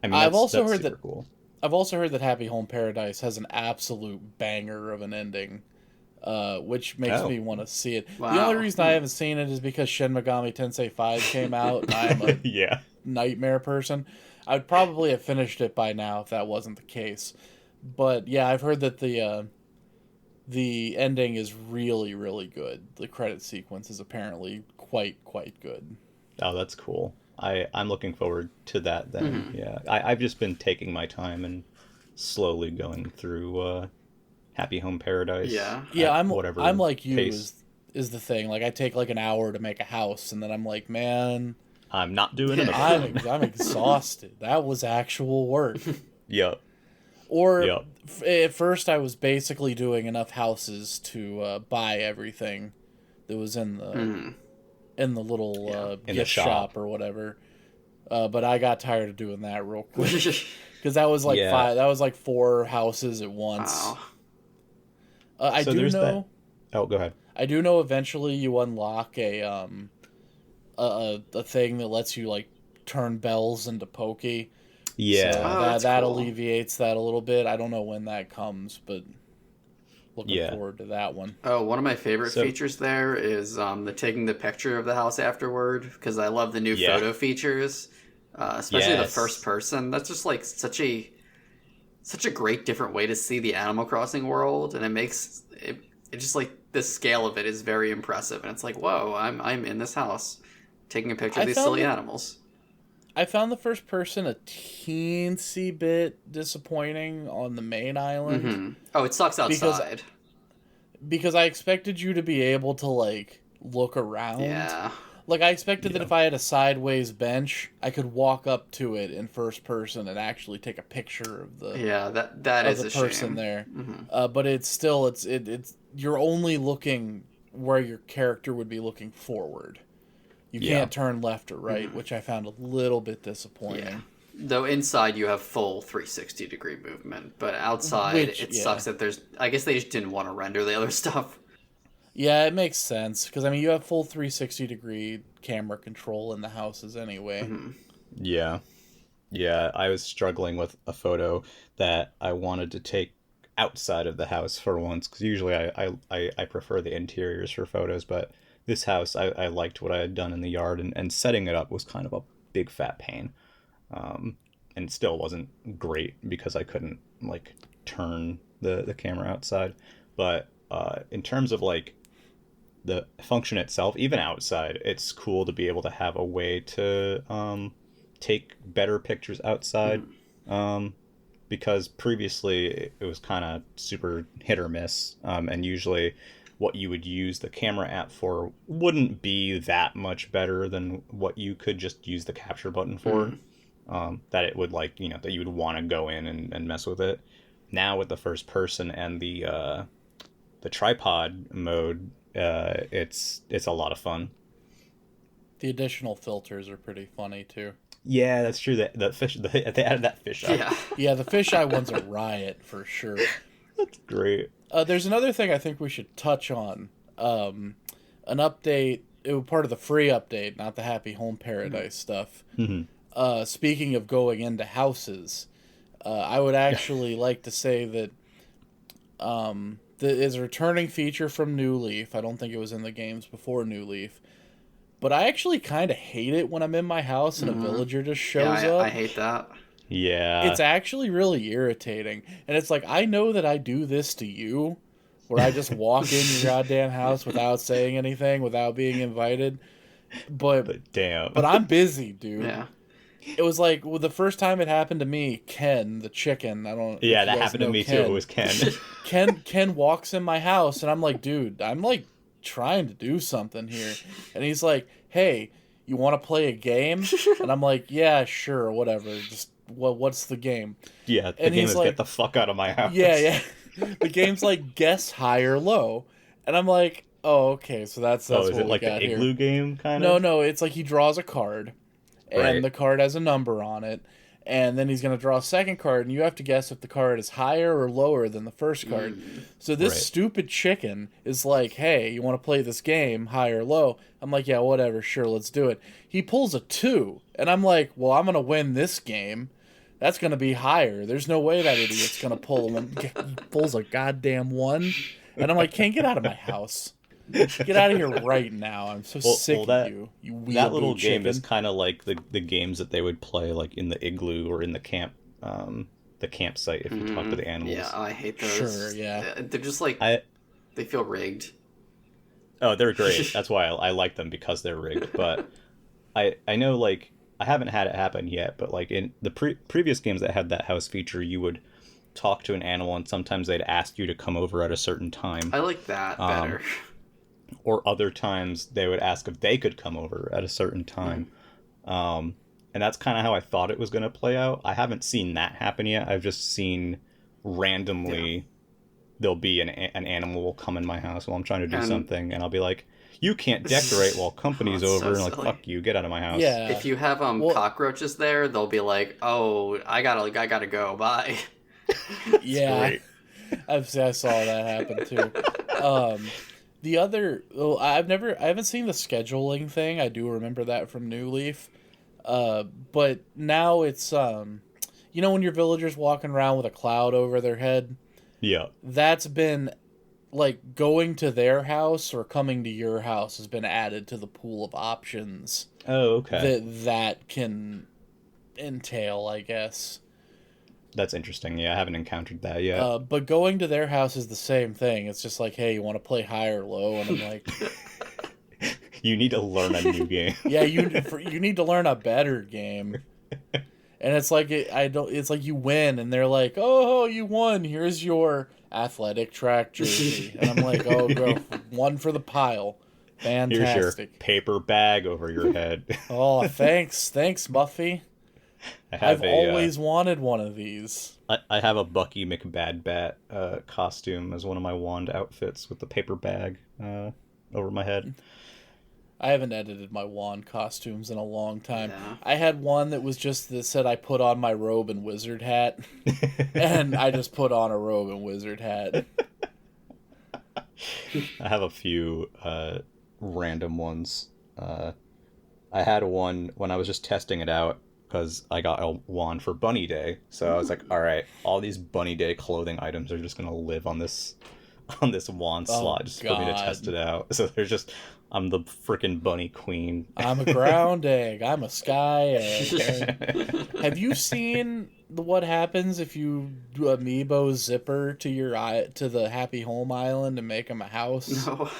Speaker 1: I mean,
Speaker 3: I've also
Speaker 1: that's
Speaker 3: heard
Speaker 1: super
Speaker 3: that
Speaker 1: cool.
Speaker 3: I've also heard that Happy Home Paradise has an absolute banger of an ending, which makes
Speaker 1: Oh.
Speaker 3: me want to see it.
Speaker 2: Wow.
Speaker 3: The only reason I haven't seen it is because Shin Megami Tensei 5 came out, and I am a
Speaker 1: Yeah.
Speaker 3: nightmare person. I would probably have finished it by now if that wasn't the case. But yeah, I've heard that the ending is really, really good. The credit sequence is apparently quite good.
Speaker 1: Oh, that's cool. I'm looking forward to that then. Yeah. I've just been taking my time and slowly going through Happy Home Paradise.
Speaker 2: Yeah.
Speaker 3: Yeah,
Speaker 1: at
Speaker 3: I'm
Speaker 1: whatever
Speaker 3: I'm like you
Speaker 1: pace.
Speaker 3: is the thing. Like I take like an hour to make a house, and then I'm like, man,
Speaker 1: I'm not doing another
Speaker 3: I'm
Speaker 1: one.
Speaker 3: I'm exhausted. That was actual work.
Speaker 1: Yep.
Speaker 3: Or
Speaker 1: Yep.
Speaker 3: at first, I was basically doing enough houses to buy everything that was in the little
Speaker 1: In the
Speaker 3: gift
Speaker 1: shop.
Speaker 3: shop or whatever. But I got tired of doing that real quick because that was like
Speaker 1: Yeah.
Speaker 3: five. That was like 4 houses at once.
Speaker 2: Wow.
Speaker 3: I
Speaker 1: So
Speaker 3: do
Speaker 1: there's
Speaker 3: know.
Speaker 1: that. Oh, go ahead.
Speaker 3: I do know. Eventually, you unlock a thing that lets you like turn bells into Pokey.
Speaker 1: Yeah.
Speaker 3: So
Speaker 2: Oh, that's
Speaker 3: that
Speaker 2: cool.
Speaker 3: alleviates that a little bit. I don't know when that comes, but looking
Speaker 1: Yeah.
Speaker 3: forward to that one.
Speaker 2: Oh, one of my favorite
Speaker 1: So-
Speaker 2: features there is the taking the picture of the house afterward, because I love the new
Speaker 1: Yeah.
Speaker 2: photo features, especially the
Speaker 1: Yes.
Speaker 2: first person. That's just like such a great different way to see the Animal Crossing world, and it makes it just like the scale of it is very impressive, and it's like, whoa, I'm in this house taking a picture of
Speaker 3: I
Speaker 2: these
Speaker 3: found
Speaker 2: silly
Speaker 3: it-
Speaker 2: animals.
Speaker 3: I found the first person a teensy bit disappointing on the main island
Speaker 2: Oh, it sucks outside.
Speaker 3: because I expected you to be able to like look around.
Speaker 2: Yeah.
Speaker 3: Like I expected that if I had a sideways bench, I could walk up to it in first person and actually take a picture of the
Speaker 2: Yeah, that
Speaker 3: of
Speaker 2: is
Speaker 3: the
Speaker 2: a
Speaker 3: person
Speaker 2: shame.
Speaker 3: there. But it's still it's you're only looking where your character would be looking forward. You
Speaker 1: Yeah.
Speaker 3: can't turn left or right, which I found a little bit disappointing.
Speaker 2: Yeah. Though inside you have full 360 degree movement, but outside
Speaker 3: Which,
Speaker 2: it
Speaker 3: yeah.
Speaker 2: sucks that there's. I guess they just didn't want to render the other stuff.
Speaker 3: Yeah, it makes sense because I mean you have full 360 degree camera control in the houses anyway.
Speaker 1: Yeah. Yeah, I was struggling with a photo that I wanted to take outside of the house for once, because usually I prefer the interiors for photos, but this house, I liked what I had done in the yard, and setting it up was kind of a big fat pain. And it still wasn't great because I couldn't, like, turn the camera outside. But in terms of, like, the function itself, even outside, it's cool to be able to have a way to take better pictures outside. Because previously it was kind of super hit or miss, and usually what you would use the camera app for wouldn't be that much better than what you could just use the capture button for. That it would, like, you know, that you would want to go in and mess with it. Now with the first person and the tripod mode, it's a lot of fun.
Speaker 3: The additional filters are pretty funny too.
Speaker 1: Yeah, that's true. The fish, they added that fish up.
Speaker 2: Yeah.
Speaker 3: Yeah, the fisheye one's a riot for sure.
Speaker 1: That's great.
Speaker 3: There's another thing I think we should touch on. An update, it was part of the free update, not the Happy Home Paradise stuff. speaking of going into houses, I would actually like to say that is a returning feature from New Leaf. I don't think it was in the games before New Leaf. But I actually kind of hate it when I'm in my house and a villager just shows up.
Speaker 2: I hate that.
Speaker 1: Yeah.
Speaker 3: It's actually really irritating. And it's like, I know that I do this to you, where I just walk in your goddamn house without saying anything, without being invited.
Speaker 1: But damn.
Speaker 3: But I'm busy, dude.
Speaker 2: Yeah.
Speaker 3: It was like, well, the first time it happened to me, Ken, the chicken, I don't
Speaker 1: Yeah,
Speaker 3: if you
Speaker 1: that
Speaker 3: guys
Speaker 1: happened to
Speaker 3: know
Speaker 1: me
Speaker 3: Ken.
Speaker 1: too. It was Ken.
Speaker 3: Ken walks in my house, and I'm like, dude, I'm like trying to do something here. And he's like, hey, you want to play a game? And I'm like, yeah, sure, whatever. Just what's the game?
Speaker 1: Yeah, the
Speaker 3: And
Speaker 1: game
Speaker 3: he's
Speaker 1: is
Speaker 3: like,
Speaker 1: get the fuck out of my house.
Speaker 3: Yeah. The game's like guess high or low. And I'm like, oh, okay, so that's
Speaker 1: Oh,
Speaker 3: what
Speaker 1: is it
Speaker 3: we
Speaker 1: like the
Speaker 3: got
Speaker 1: igloo
Speaker 3: here.
Speaker 1: game kind of?
Speaker 3: No, it's like he draws a card, and
Speaker 1: Right.
Speaker 3: the card has a number on it, and then he's going to draw a second card, and you have to guess if the card is higher or lower than the first card. So this
Speaker 1: Right.
Speaker 3: stupid chicken is like, hey, you want to play this game, high or low? I'm like, yeah, whatever, sure, let's do it. He pulls a 2, and I'm like, well, I'm going to win this game. That's going to be higher. There's no way that idiot's going to pull one. He pulls a goddamn 1, and I'm like, can't get out of my house. Get out of here right now. I'm so sick of you. You weeaboo
Speaker 1: That little game
Speaker 3: chicken.
Speaker 1: is kind of like the games that they would play like in the igloo or in the campsite if you talk to the animals.
Speaker 2: Yeah, I hate those.
Speaker 3: Sure, yeah.
Speaker 2: They're just like, they feel rigged.
Speaker 1: Oh, they're great. That's why I like them, because they're rigged. But I know, like, I haven't had it happen yet, but like in the previous games that had that house feature, you would talk to an animal and sometimes they'd ask you to come over at a certain time.
Speaker 2: I like that better.
Speaker 1: Or other times they would ask if they could come over at a certain time. And that's kind of how I thought it was going to play out. I haven't seen that happen yet. I've just seen randomly there'll be an animal will come in my house while I'm trying to do something, and I'll be like, you can't decorate while company's over, and like,
Speaker 2: silly.
Speaker 1: fuck you, get out of my house.
Speaker 3: Yeah.
Speaker 2: If you have cockroaches there, they'll be like, "Oh, I gotta go. Bye."
Speaker 3: Yeah.
Speaker 1: Great.
Speaker 3: I saw that happen too. The other, I haven't seen the scheduling thing. I do remember that from New Leaf. But now it's, you know, when your villagers walking around with a cloud over their head,
Speaker 1: Yeah.
Speaker 3: that's been, like, going to their house or coming to your house has been added to the pool of options
Speaker 1: Oh, okay.
Speaker 3: that can entail, I guess.
Speaker 1: That's interesting. Yeah, I haven't encountered that yet.
Speaker 3: But going to their house is the same thing. It's just like, hey, you want to play high or low? And I'm like,
Speaker 1: You need to learn a new game.
Speaker 3: yeah, you need to learn a better game. And it's like it's like you win, and they're like, oh, you won. Here's your athletic track jersey, and I'm like, oh, go one for the pile. Fantastic.
Speaker 1: Here's your paper bag over your head.
Speaker 3: Oh, thanks, Muffy. I've always wanted one of these.
Speaker 1: I have a Bucky McBadbat costume as one of my wand outfits with the paper bag over my head.
Speaker 3: I haven't edited my wand costumes in a long time.
Speaker 2: Yeah.
Speaker 3: I had one that said I put on my robe and wizard hat, and I just put on a robe and wizard hat.
Speaker 1: I have a few random ones. I had one when I was just testing it out because I got a wand for Bunny Day. So I was like, all right, all these Bunny Day clothing items are just going to live on this wand slot just for me to test it out. So I'm the freaking bunny queen.
Speaker 3: I'm a ground egg. I'm a sky egg. Have you seen what happens if you do amiibo zipper to the Happy Home Island and make him a house?
Speaker 2: No.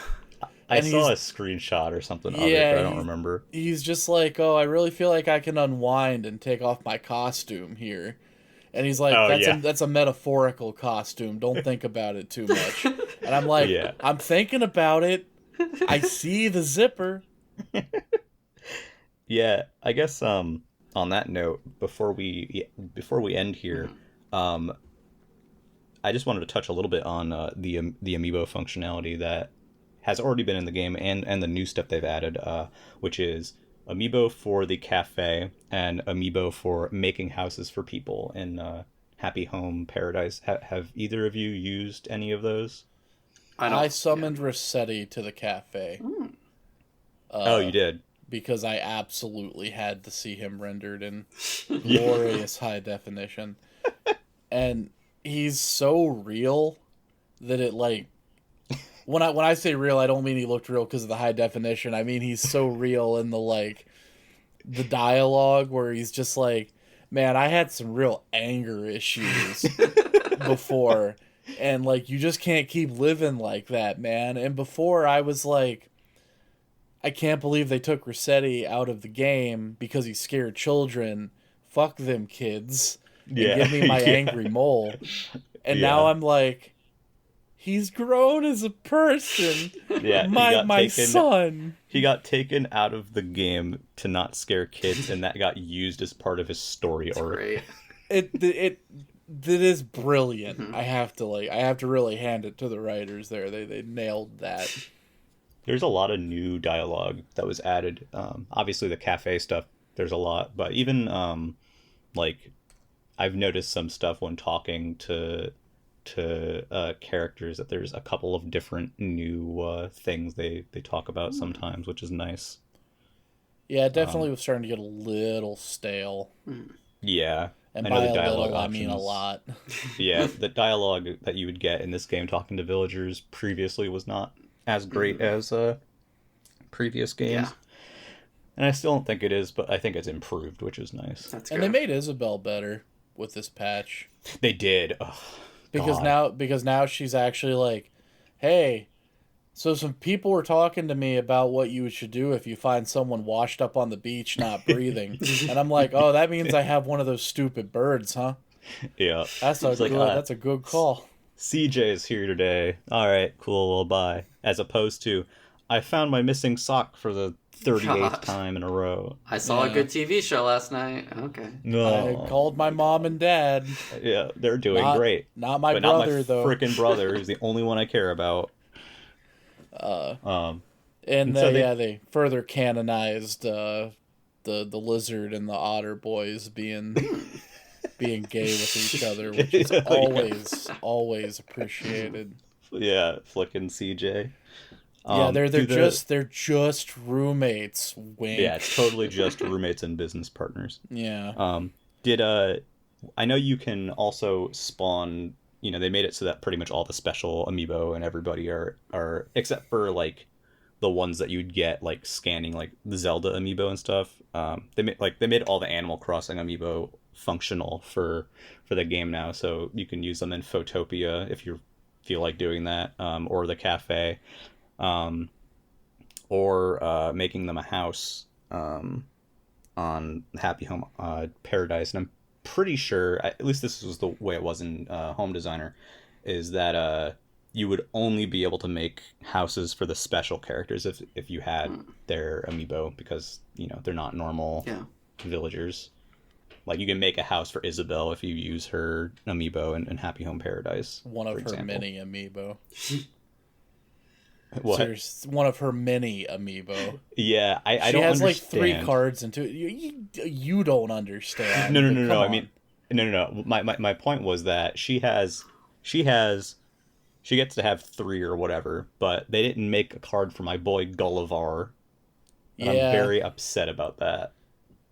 Speaker 1: I saw a screenshot or something of it, but I don't remember.
Speaker 3: He's just like, oh, I really feel like I can unwind and take off my costume here. And he's like, that's a metaphorical costume. Don't think about it too much. And I'm like, I'm thinking about it. I see the zipper.
Speaker 1: Yeah, I guess on that note, before we end here, I just wanted to touch a little bit on the amiibo functionality that has already been in the game and the new stuff they've added, which is amiibo for the cafe and amiibo for making houses for people in Happy Home Paradise. Have either of you used any of those?
Speaker 3: I summoned Rossetti to the cafe.
Speaker 1: Oh, you did?
Speaker 3: because I absolutely had to see him rendered in glorious high definition. And he's so real that it like when I say real, I don't mean he looked real because of the high definition. I mean he's so real in the like the dialogue where he's just like, man, I had some real anger issues before, and like you just can't keep living like that, man. And before I was like, I can't believe they took Rossetti out of the game because he scared children. Fuck them kids. And give me my angry mole. And now I'm like, he's grown as a person.
Speaker 1: Yeah,
Speaker 3: my son.
Speaker 1: He got taken out of the game to not scare kids, and that got used as part of his story arc.
Speaker 2: Great.
Speaker 3: It is brilliant. Mm-hmm. I have to really hand it to the writers there. They nailed that.
Speaker 1: There's a lot of new dialogue that was added. Obviously the cafe stuff, there's a lot, but even like I've noticed some stuff when talking to characters that there's a couple of different new things they talk about sometimes, which is nice.
Speaker 3: Yeah, it definitely was starting to get a little stale.
Speaker 1: Yeah.
Speaker 3: And by a little, I mean a lot.
Speaker 1: Yeah, the dialogue that you would get in this game talking to villagers previously was not as great as previous games. Yeah. And I still don't think it is, but I think it's improved, which is nice.
Speaker 2: That's good.
Speaker 3: And they made Isabel better with this patch.
Speaker 1: They did. Oh,
Speaker 3: because now she's actually like, hey, so some people were talking to me about what you should do if you find someone washed up on the beach not breathing. And I'm like, oh, that means I have one of those stupid birds, huh?
Speaker 1: Yeah.
Speaker 3: That's a good call.
Speaker 1: CJ is here today. All right, cool, well, bye. As opposed to, I found my missing sock for the 38th time in a row.
Speaker 2: I saw a good TV show last night. Okay.
Speaker 1: No.
Speaker 3: I called my mom and dad.
Speaker 1: Yeah, they're doing great.
Speaker 3: Not my brother, though.
Speaker 1: Freaking brother is the only one I care about.
Speaker 3: And they further canonized the lizard and the otter boys being gay with each other, which is always appreciated.
Speaker 1: Yeah, flicking CJ.
Speaker 3: Yeah, they're just roommates. Wink.
Speaker 1: Yeah, it's totally just roommates and business partners.
Speaker 3: Yeah.
Speaker 1: I know you can also spawn. You know, they made it so that pretty much all the special amiibo and everybody are except for like the ones that you'd get like scanning like the Zelda amiibo and stuff. They made all the Animal Crossing amiibo functional for the game now, so you can use them in Photopia if you feel like doing that, or the cafe, or making them a house on Happy Home Paradise. And I'm pretty sure, at least this was the way it was in Home Designer, is that you would only be able to make houses for the special characters if you had their amiibo, because you know they're not normal villagers. Like you can make a house for Isabel if you use her amiibo in Happy Home Paradise.
Speaker 3: One of her many amiibo.
Speaker 1: What?
Speaker 3: There's one of her many amiibo.
Speaker 1: Yeah, I
Speaker 3: don't understand. She has like 3 cards into it. You don't understand.
Speaker 1: No. I mean, no. My point was that she gets to have 3 or whatever, but they didn't make a card for my boy Gullivar. And I'm very upset about that.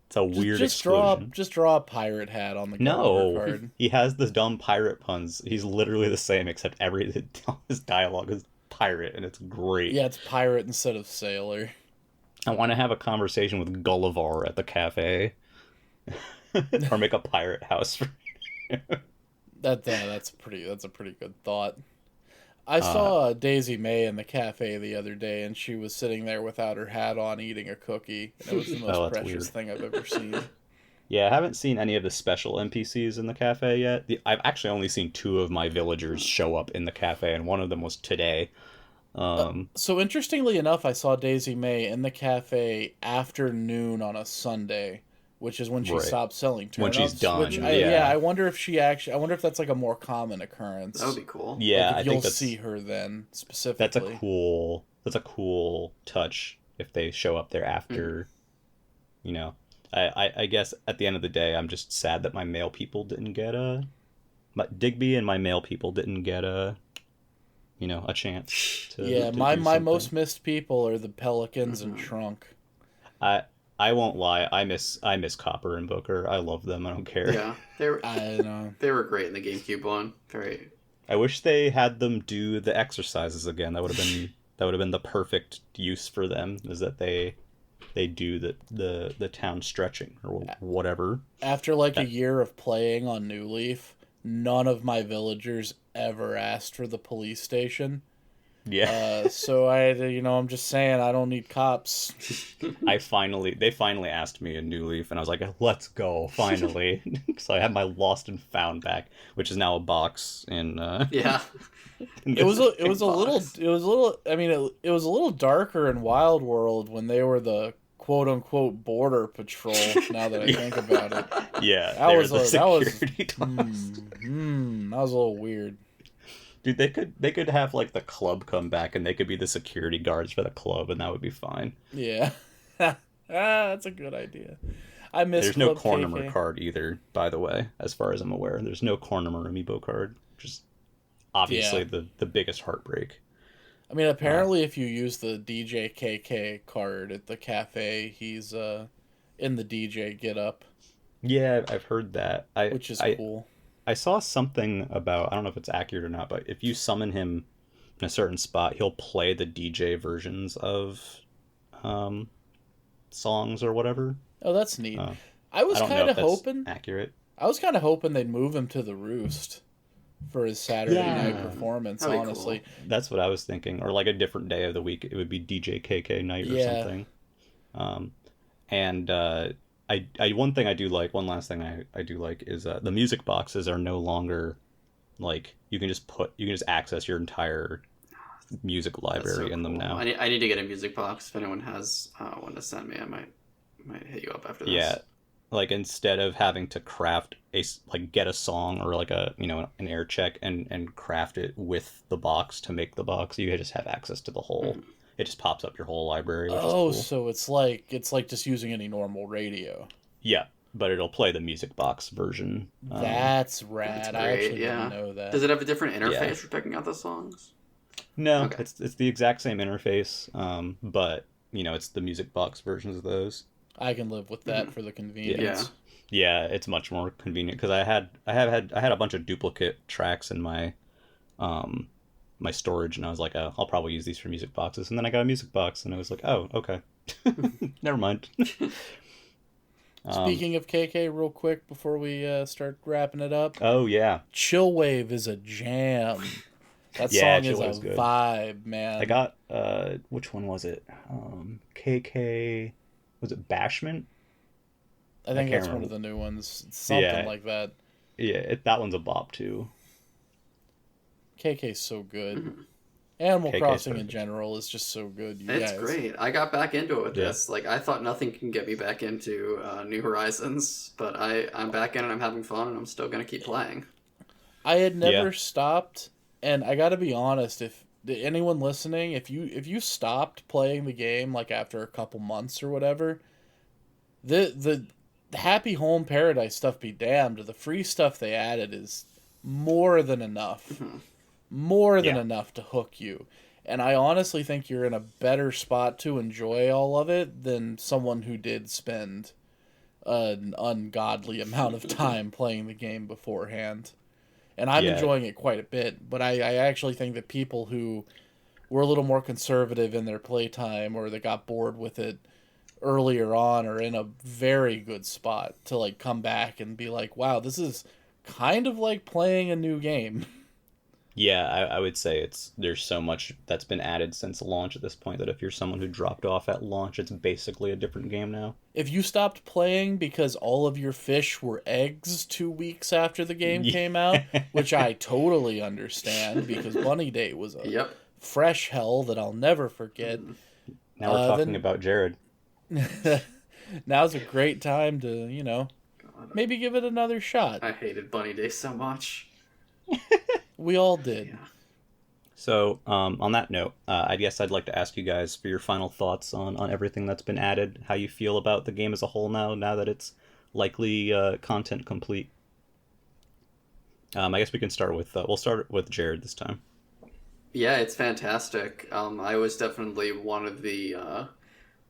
Speaker 1: It's a weird exclusion.
Speaker 3: Just draw a pirate hat on the Gullivar card.
Speaker 1: He has the dumb pirate puns. He's literally the same, except his dialogue is pirate, and it's great.
Speaker 3: Yeah, it's pirate instead of sailor.
Speaker 1: I want to have a conversation with Gullivar at the cafe. Or make a pirate house for you.
Speaker 3: That's a pretty good thought. I saw Daisy May in the cafe the other day, and she was sitting there without her hat on eating a cookie. And it was the most precious thing I've ever seen.
Speaker 1: Yeah, I haven't seen any of the special NPCs in the cafe yet. I've actually only seen 2 of my villagers show up in the cafe, and one of them was today.
Speaker 3: So interestingly enough, I saw Daisy May in the cafe after noon on a Sunday, which is when she stopped selling turnips. When she's done. I wonder if that's like a more common occurrence.
Speaker 2: That would be cool.
Speaker 1: Yeah,
Speaker 3: like you'll see her then specifically.
Speaker 1: That's a cool touch if they show up there after. You know, I guess at the end of the day, I'm just sad that my male people didn't get Digby and my male people didn't get a chance to.
Speaker 3: Yeah, my most missed people are the Pelicans and Trunk.
Speaker 1: I I won't lie. I miss Copper and Booker. I love them. I don't care.
Speaker 2: Yeah,
Speaker 3: I know.
Speaker 2: they were great in the GameCube one. Very.
Speaker 1: I wish they had them do the exercises again. That would have been the perfect use for them. Is that they do the town stretching or whatever.
Speaker 3: After like a
Speaker 1: That,
Speaker 3: year of playing on New Leaf, none of my villagers ever asked for the police station.
Speaker 1: yeah.
Speaker 3: So I'm just saying I don't need cops.
Speaker 1: They finally asked me in New Leaf, and I was like, "Let's go!" Finally, so I have my Lost and Found back, which is now a box in.
Speaker 2: Yeah.
Speaker 1: In
Speaker 3: It was
Speaker 1: this
Speaker 3: it was a little
Speaker 2: box.
Speaker 3: it was a little I mean it was a little darker in Wild World when they were the quote unquote border patrol. Now that I think about it,
Speaker 1: yeah,
Speaker 3: that
Speaker 1: they were
Speaker 3: was
Speaker 1: the
Speaker 3: that was
Speaker 1: security dogs.
Speaker 3: that was a little weird.
Speaker 1: Dude, they could have like the club come back, and they could be the security guards for the club, and that would be fine.
Speaker 3: Yeah, that's a good idea. I miss
Speaker 1: There's no
Speaker 3: Club
Speaker 1: Cornimer
Speaker 3: KK.
Speaker 1: card either, by the way, as far as I'm aware. There's no Cornimer amiibo card, which is obviously
Speaker 3: Yeah,
Speaker 1: the biggest heartbreak.
Speaker 3: I mean
Speaker 1: Uh,
Speaker 3: apparently if you use the DJ KK card at the cafe, he's in the DJ get up,
Speaker 1: yeah, I've heard that. I
Speaker 3: which is
Speaker 1: I
Speaker 3: cool.
Speaker 1: I saw something about, I don't know if it's accurate or not, but if you summon him in a certain spot, he'll play the DJ versions of um, songs or whatever.
Speaker 3: Oh, that's neat.
Speaker 1: Uh,
Speaker 3: I
Speaker 1: I
Speaker 3: was
Speaker 1: don't know
Speaker 3: kind
Speaker 1: if
Speaker 3: of
Speaker 1: that's
Speaker 3: hoping
Speaker 1: accurate.
Speaker 3: I was kind of hoping they'd move him to the Roost for his Saturday night
Speaker 1: Yeah,
Speaker 3: performance,
Speaker 2: That'd be cool.
Speaker 3: honestly.
Speaker 1: that's what I was thinking. Or like a different day of the week, it would be DJ KK night or
Speaker 3: Yeah.
Speaker 1: something. Um, and one thing I do like, one last thing I do like is the music boxes are no longer like you can just access your entire music
Speaker 2: That's so
Speaker 1: library in them
Speaker 2: cool.
Speaker 1: now.
Speaker 2: I need to get a music box. If anyone has one to send me, I might hit you up after
Speaker 1: Yeah,
Speaker 2: this.
Speaker 1: like instead of having to craft like get a song or like a an air check and craft it with the box to make the box, you just have access to the whole.
Speaker 2: Mhm.
Speaker 1: It just pops up your whole library, which is
Speaker 3: Oh,
Speaker 1: cool.
Speaker 3: so it's like just using any normal radio.
Speaker 1: Yeah, but it'll play the music box version.
Speaker 3: That's
Speaker 2: That's
Speaker 3: rad. I
Speaker 2: great.
Speaker 3: actually didn't
Speaker 2: Yeah.
Speaker 3: know
Speaker 2: Does
Speaker 3: that.
Speaker 2: it have a different
Speaker 1: Yeah.
Speaker 2: interface for picking out the songs?
Speaker 1: No,
Speaker 2: Okay.
Speaker 1: it's the exact same interface, but it's the music box versions of those.
Speaker 3: I can live with that for the
Speaker 1: Yeah.
Speaker 2: Yeah.
Speaker 3: convenience.
Speaker 1: Yeah, it's much more convenient because I had a bunch of duplicate tracks in um my storage, and I was like, oh, I'll probably use these for music boxes, and then I got a music box, and I was like, oh, okay, never mind. um,
Speaker 3: Speaking of KK, real quick before we start wrapping it up,
Speaker 1: oh yeah,
Speaker 3: Chillwave is a jam. That
Speaker 1: yeah,
Speaker 3: song is
Speaker 1: Chillwave's
Speaker 3: a
Speaker 1: good.
Speaker 3: vibe,
Speaker 1: I
Speaker 3: man.
Speaker 1: got which one was it? KK, was it Bashment?
Speaker 3: I
Speaker 1: I
Speaker 3: think
Speaker 1: can't
Speaker 3: that's one of
Speaker 1: remember.
Speaker 3: the new ones. It's something
Speaker 1: Yeah,
Speaker 3: like that.
Speaker 1: yeah, that one's a bop too.
Speaker 3: KK's so good.
Speaker 2: Mhm.
Speaker 3: Animal
Speaker 1: KK's
Speaker 3: Crossing in
Speaker 1: perfect.
Speaker 3: general is just so good, you
Speaker 2: It's
Speaker 3: guys.
Speaker 2: great. I got back into it with
Speaker 1: Yeah.
Speaker 2: this. Like I thought nothing can get me back into New Horizons, but I'm back in and I'm having fun and I'm still gonna keep playing.
Speaker 3: I had
Speaker 1: Yeah.
Speaker 3: never stopped, and I got to be honest. If anyone listening, if you stopped playing the game like after a couple months or whatever, the Happy Home Paradise stuff be damned. The free stuff they added is more than enough,
Speaker 2: Mhm.
Speaker 3: more than
Speaker 1: Yeah.
Speaker 3: enough to hook you. And I honestly think you're in a better spot to enjoy all of it than someone who did spend an ungodly amount of time playing the game beforehand. And I'm
Speaker 1: Yeah.
Speaker 3: enjoying it quite a bit. But I actually think that people who were a little more conservative in their playtime or that got bored with it earlier on are in a very good spot to like come back and be like, wow, this is kind of like playing a new game.
Speaker 1: Yeah, I would say there's so much that's been added since launch at this point that if you're someone who dropped off at launch, it's basically a different game now.
Speaker 3: If you stopped playing because all of your fish were eggs 2 weeks after the game came out, which I totally understand because Bunny Day was a
Speaker 2: Yep.
Speaker 3: fresh hell that I'll never forget.
Speaker 1: Now we're talking
Speaker 3: Then
Speaker 1: about Jared.
Speaker 3: now's a great time to,
Speaker 2: God,
Speaker 3: maybe give it another shot.
Speaker 2: I hated Bunny Day so much.
Speaker 3: We all did.
Speaker 2: Yeah.
Speaker 1: So, on that note, I guess I'd like to ask you guys for your final thoughts on everything that's been added, how you feel about the game as a whole now that it's likely content complete. I guess we can start with, we'll start with Jared this time.
Speaker 2: Yeah, it's fantastic. I was definitely one of the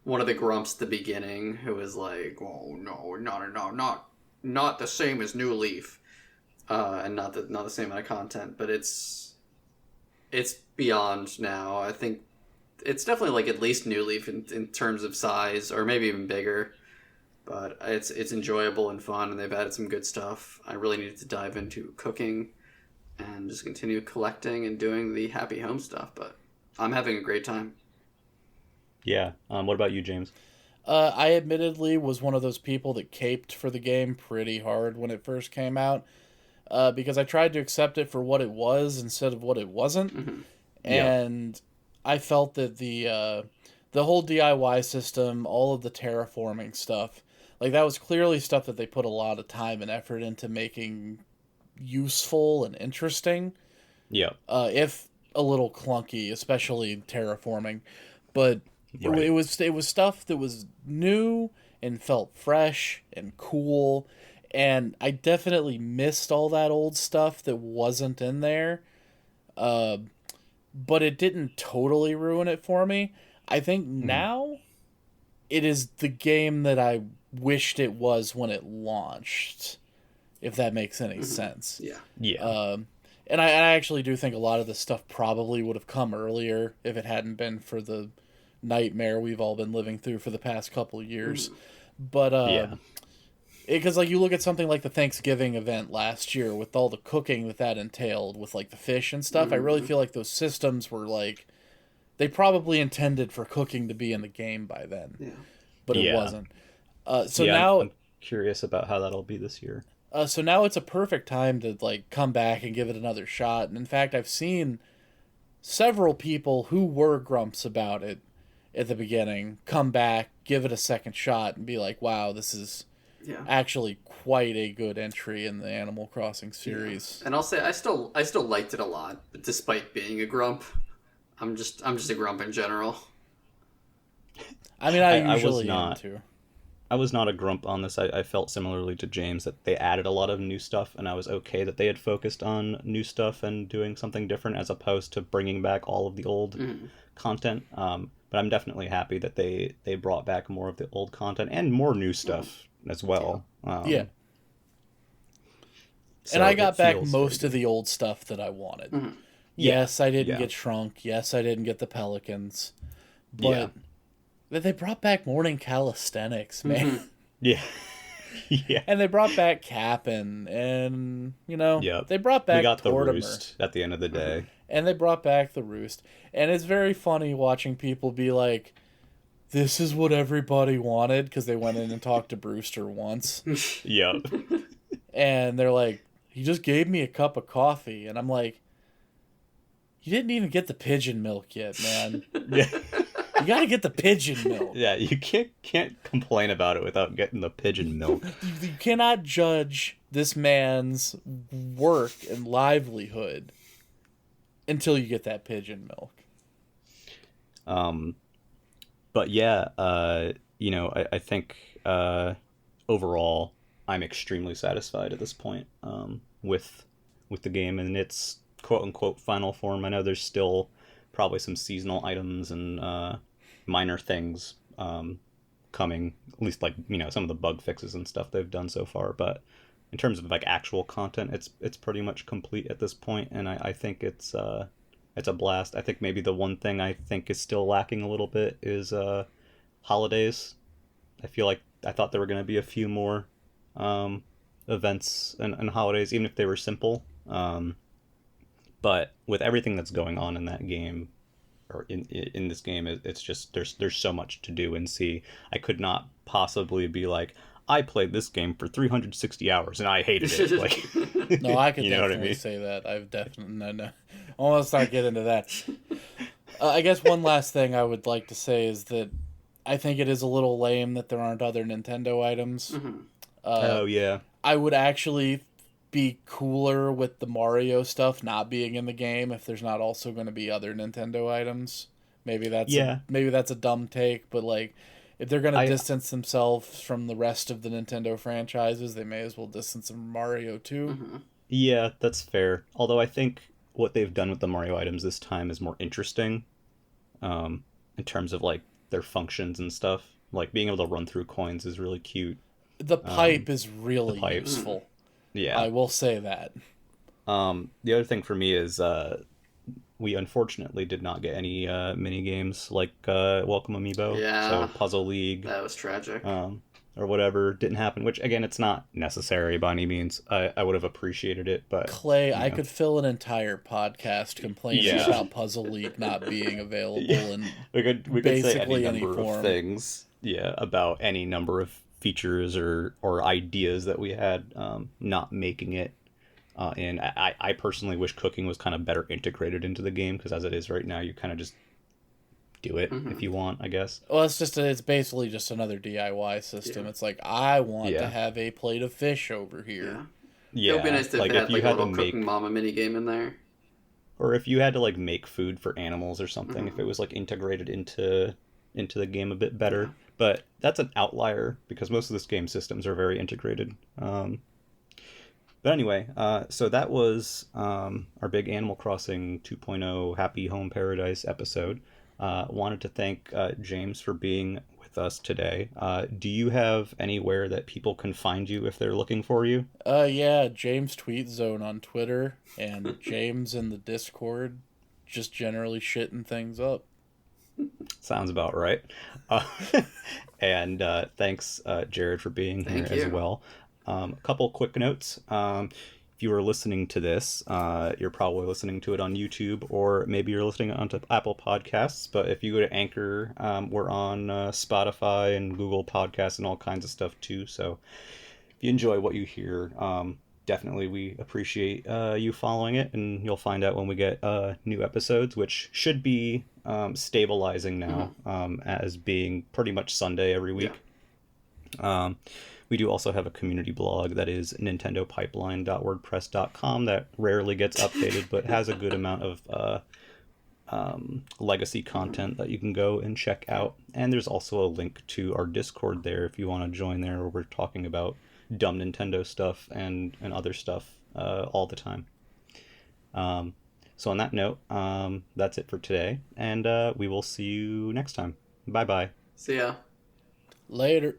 Speaker 2: one of the grumps at the beginning who was like, "Oh no, not the same as New Leaf," and not the same amount of content, but it's beyond now. I think it's definitely like at least New Leaf in terms of size, or maybe even bigger. But it's enjoyable and fun, and they've added some good stuff. I really needed to dive into cooking and just continue collecting and doing the happy home stuff. But I'm having a great time.
Speaker 1: Yeah. What about you, James?
Speaker 3: I admittedly was one of those people that caped for the game pretty hard when it first came out, because I tried to accept it for what it was instead of what it wasn't,
Speaker 2: Mm-hmm.
Speaker 1: Yeah.
Speaker 3: and I felt that the whole DIY system, all of the terraforming stuff, like that was clearly stuff that they put a lot of time and effort into making useful and interesting.
Speaker 1: Yeah.
Speaker 3: If a little clunky, especially terraforming, but
Speaker 1: Right.
Speaker 3: it was stuff that was new and felt fresh and cool, and I definitely missed all that old stuff that wasn't in there. Uh, but it didn't totally ruin it for me. I think
Speaker 1: Mhm.
Speaker 3: now it is the game that I wished it was when it launched, if that makes any
Speaker 2: Mm-hmm.
Speaker 3: sense.
Speaker 2: Yeah.
Speaker 1: Yeah.
Speaker 3: And I actually do think a lot of this stuff probably would have come earlier if it hadn't been for the nightmare we've all been living through for the past couple of years.
Speaker 2: Mm-hmm.
Speaker 3: But
Speaker 1: Yeah.
Speaker 3: because like you look at something like the Thanksgiving event last year with all the cooking that entailed with like the fish and stuff, I really
Speaker 2: Mm-hmm.
Speaker 3: feel like those systems were like they probably intended for cooking to be in the game by then,
Speaker 2: Yeah.
Speaker 3: but it
Speaker 1: Yeah.
Speaker 3: wasn't.
Speaker 1: Yeah. I'm curious about how that'll be this year.
Speaker 3: So now it's a perfect time to like come back and give it another shot. And in fact, I've seen several people who were grumps about it at the beginning come back, give it a second shot, and be like, "Wow, this is
Speaker 2: Yeah.
Speaker 3: actually quite a good entry in the Animal Crossing
Speaker 2: Yeah.
Speaker 3: series."
Speaker 2: And I'll say I still liked it a lot, but despite being a grump, I'm just a grump in general.
Speaker 3: I mean, I
Speaker 1: I was
Speaker 3: usually am
Speaker 1: not.
Speaker 3: too.
Speaker 1: I was not a grump on this. I felt similarly to James that they added a lot of new stuff, and I was okay that they had focused on new stuff and doing something different as opposed to bringing back all of the old
Speaker 2: Mm-hmm.
Speaker 1: content. But I'm definitely happy that they brought back more of the old content and more new stuff as well.
Speaker 3: Yeah.
Speaker 1: So
Speaker 3: And I
Speaker 1: it
Speaker 3: got back
Speaker 1: feels very
Speaker 3: most of
Speaker 1: good.
Speaker 3: the old stuff that I wanted.
Speaker 2: Mm-hmm.
Speaker 1: Yeah,
Speaker 3: Yes, I didn't
Speaker 1: yeah,
Speaker 3: get Shrunk. Yes, I didn't get the Pelicans.
Speaker 1: yeah,
Speaker 3: But they brought back morning calisthenics, man.
Speaker 2: Mm-hmm.
Speaker 1: yeah, yeah,
Speaker 3: And they brought back Cap'n, and
Speaker 1: yep.
Speaker 3: they brought
Speaker 1: We
Speaker 3: back
Speaker 1: got the
Speaker 3: Tortimer,
Speaker 1: roost at the end of the day.
Speaker 3: and they brought back the Roost. And it's very funny watching people be like, "This is what everybody wanted," because they went in and talked to Brewster once,
Speaker 1: Yep.
Speaker 3: and they're like, "He just gave me a cup of coffee," and I'm like, "You didn't even get the pigeon milk yet, man.
Speaker 1: Yeah.
Speaker 3: You got to get the pigeon milk.
Speaker 1: Yeah, you can't complain about it without getting the pigeon milk.
Speaker 3: You cannot judge this man's work and livelihood until you get that pigeon milk."
Speaker 1: Um, but yeah, I think overall I'm extremely satisfied at this point with the game and its quote unquote final form. I know there's still probably some seasonal items and minor things coming, at least like some of the bug fixes and stuff they've done so far. But in terms of like actual content, it's pretty much complete at this point, and I think it's a blast. I think maybe the one thing I think is still lacking a little bit is holidays. I thought there were going to be a few more events and holidays, even if they were simple. But with everything that's going on in that game, or in this game, it's just there's so much to do and see. I could not possibly be like, I played this game for 360 hours and I hated it. Like,
Speaker 3: No, I could
Speaker 1: you know what I
Speaker 3: definitely
Speaker 1: mean?
Speaker 3: say that. I've definitely no. I want to start getting into that. I guess one last thing I would like to say is that I think it is a little lame that there aren't other Nintendo items.
Speaker 2: Mm-hmm.
Speaker 1: Oh yeah,
Speaker 3: I would actually be cooler with the Mario stuff not being in the game if there's not also going to be other Nintendo items.
Speaker 1: yeah.
Speaker 3: Maybe that's a dumb take, but like if they're going to
Speaker 1: I
Speaker 3: distance themselves from the rest of the Nintendo franchises, they may as well distance from Mario too.
Speaker 2: Mm-hmm.
Speaker 1: Yeah, that's fair. Although I think what they've done with the Mario items this time is more interesting, in terms of like their functions and stuff. Like being able to run through coins is really cute.
Speaker 3: The pipe is really
Speaker 1: pipe.
Speaker 3: useful.
Speaker 1: Yeah.
Speaker 3: I will say that.
Speaker 1: The other thing for me is we unfortunately did not get any mini games like Welcome Amiibo.
Speaker 2: Yeah.
Speaker 1: So Puzzle League.
Speaker 2: That was tragic.
Speaker 1: Or whatever didn't happen, which again, it's not necessary by any means. I would have appreciated it, but
Speaker 3: Clay, I could fill an entire podcast complaining about Puzzle League not being available in
Speaker 1: we could say
Speaker 3: basically
Speaker 1: any
Speaker 3: any
Speaker 1: number
Speaker 3: form.
Speaker 1: of things, about any number of features or ideas that we had, not making it. And I personally wish cooking was kind of better integrated into the game, because as it is right now, you kind of just do it if you want, I guess.
Speaker 3: Well, it's basically just another DIY system. It's like, I want to have a plate of fish over here.
Speaker 2: Yeah. It would be nice to
Speaker 1: like
Speaker 2: have
Speaker 1: if you
Speaker 2: a
Speaker 1: had
Speaker 2: little
Speaker 1: to
Speaker 2: Cooking Mama minigame in there.
Speaker 1: Or if you had to like make food for animals or something, if it was like integrated into the game a bit better. But that's an outlier because most of this game systems are very integrated. But anyway, so that was our big Animal Crossing 2.0 Happy Home Paradise episode. Wanted to thank James for being with us today. Do you have anywhere that people can find you if they're looking for you?
Speaker 3: Yeah, James Tweet Zone on Twitter, and James in the Discord, just generally shitting things up.
Speaker 1: Sounds about right. And thanks, Jared, for being here as well. A couple quick notes. If you are listening to this, you're probably listening to it on YouTube, or maybe you're listening onto Apple Podcasts. But if you go to Anchor, we're on Spotify and Google Podcasts and all kinds of stuff too. So if you enjoy what you hear, definitely we appreciate you following it, and you'll find out when we get new episodes, which should be stabilizing now, as being pretty much Sunday every week. Yeah. We do also have a community blog that is nintendopipeline.wordpress.com that rarely gets updated, but has a good amount of legacy content that you can go and check out. And there's also a link to our Discord there if you want to join there, where we're talking about dumb Nintendo stuff and other stuff all the time. So on that note, that's it for today, and we will see you next time. Bye-bye.
Speaker 2: See ya.
Speaker 3: Later.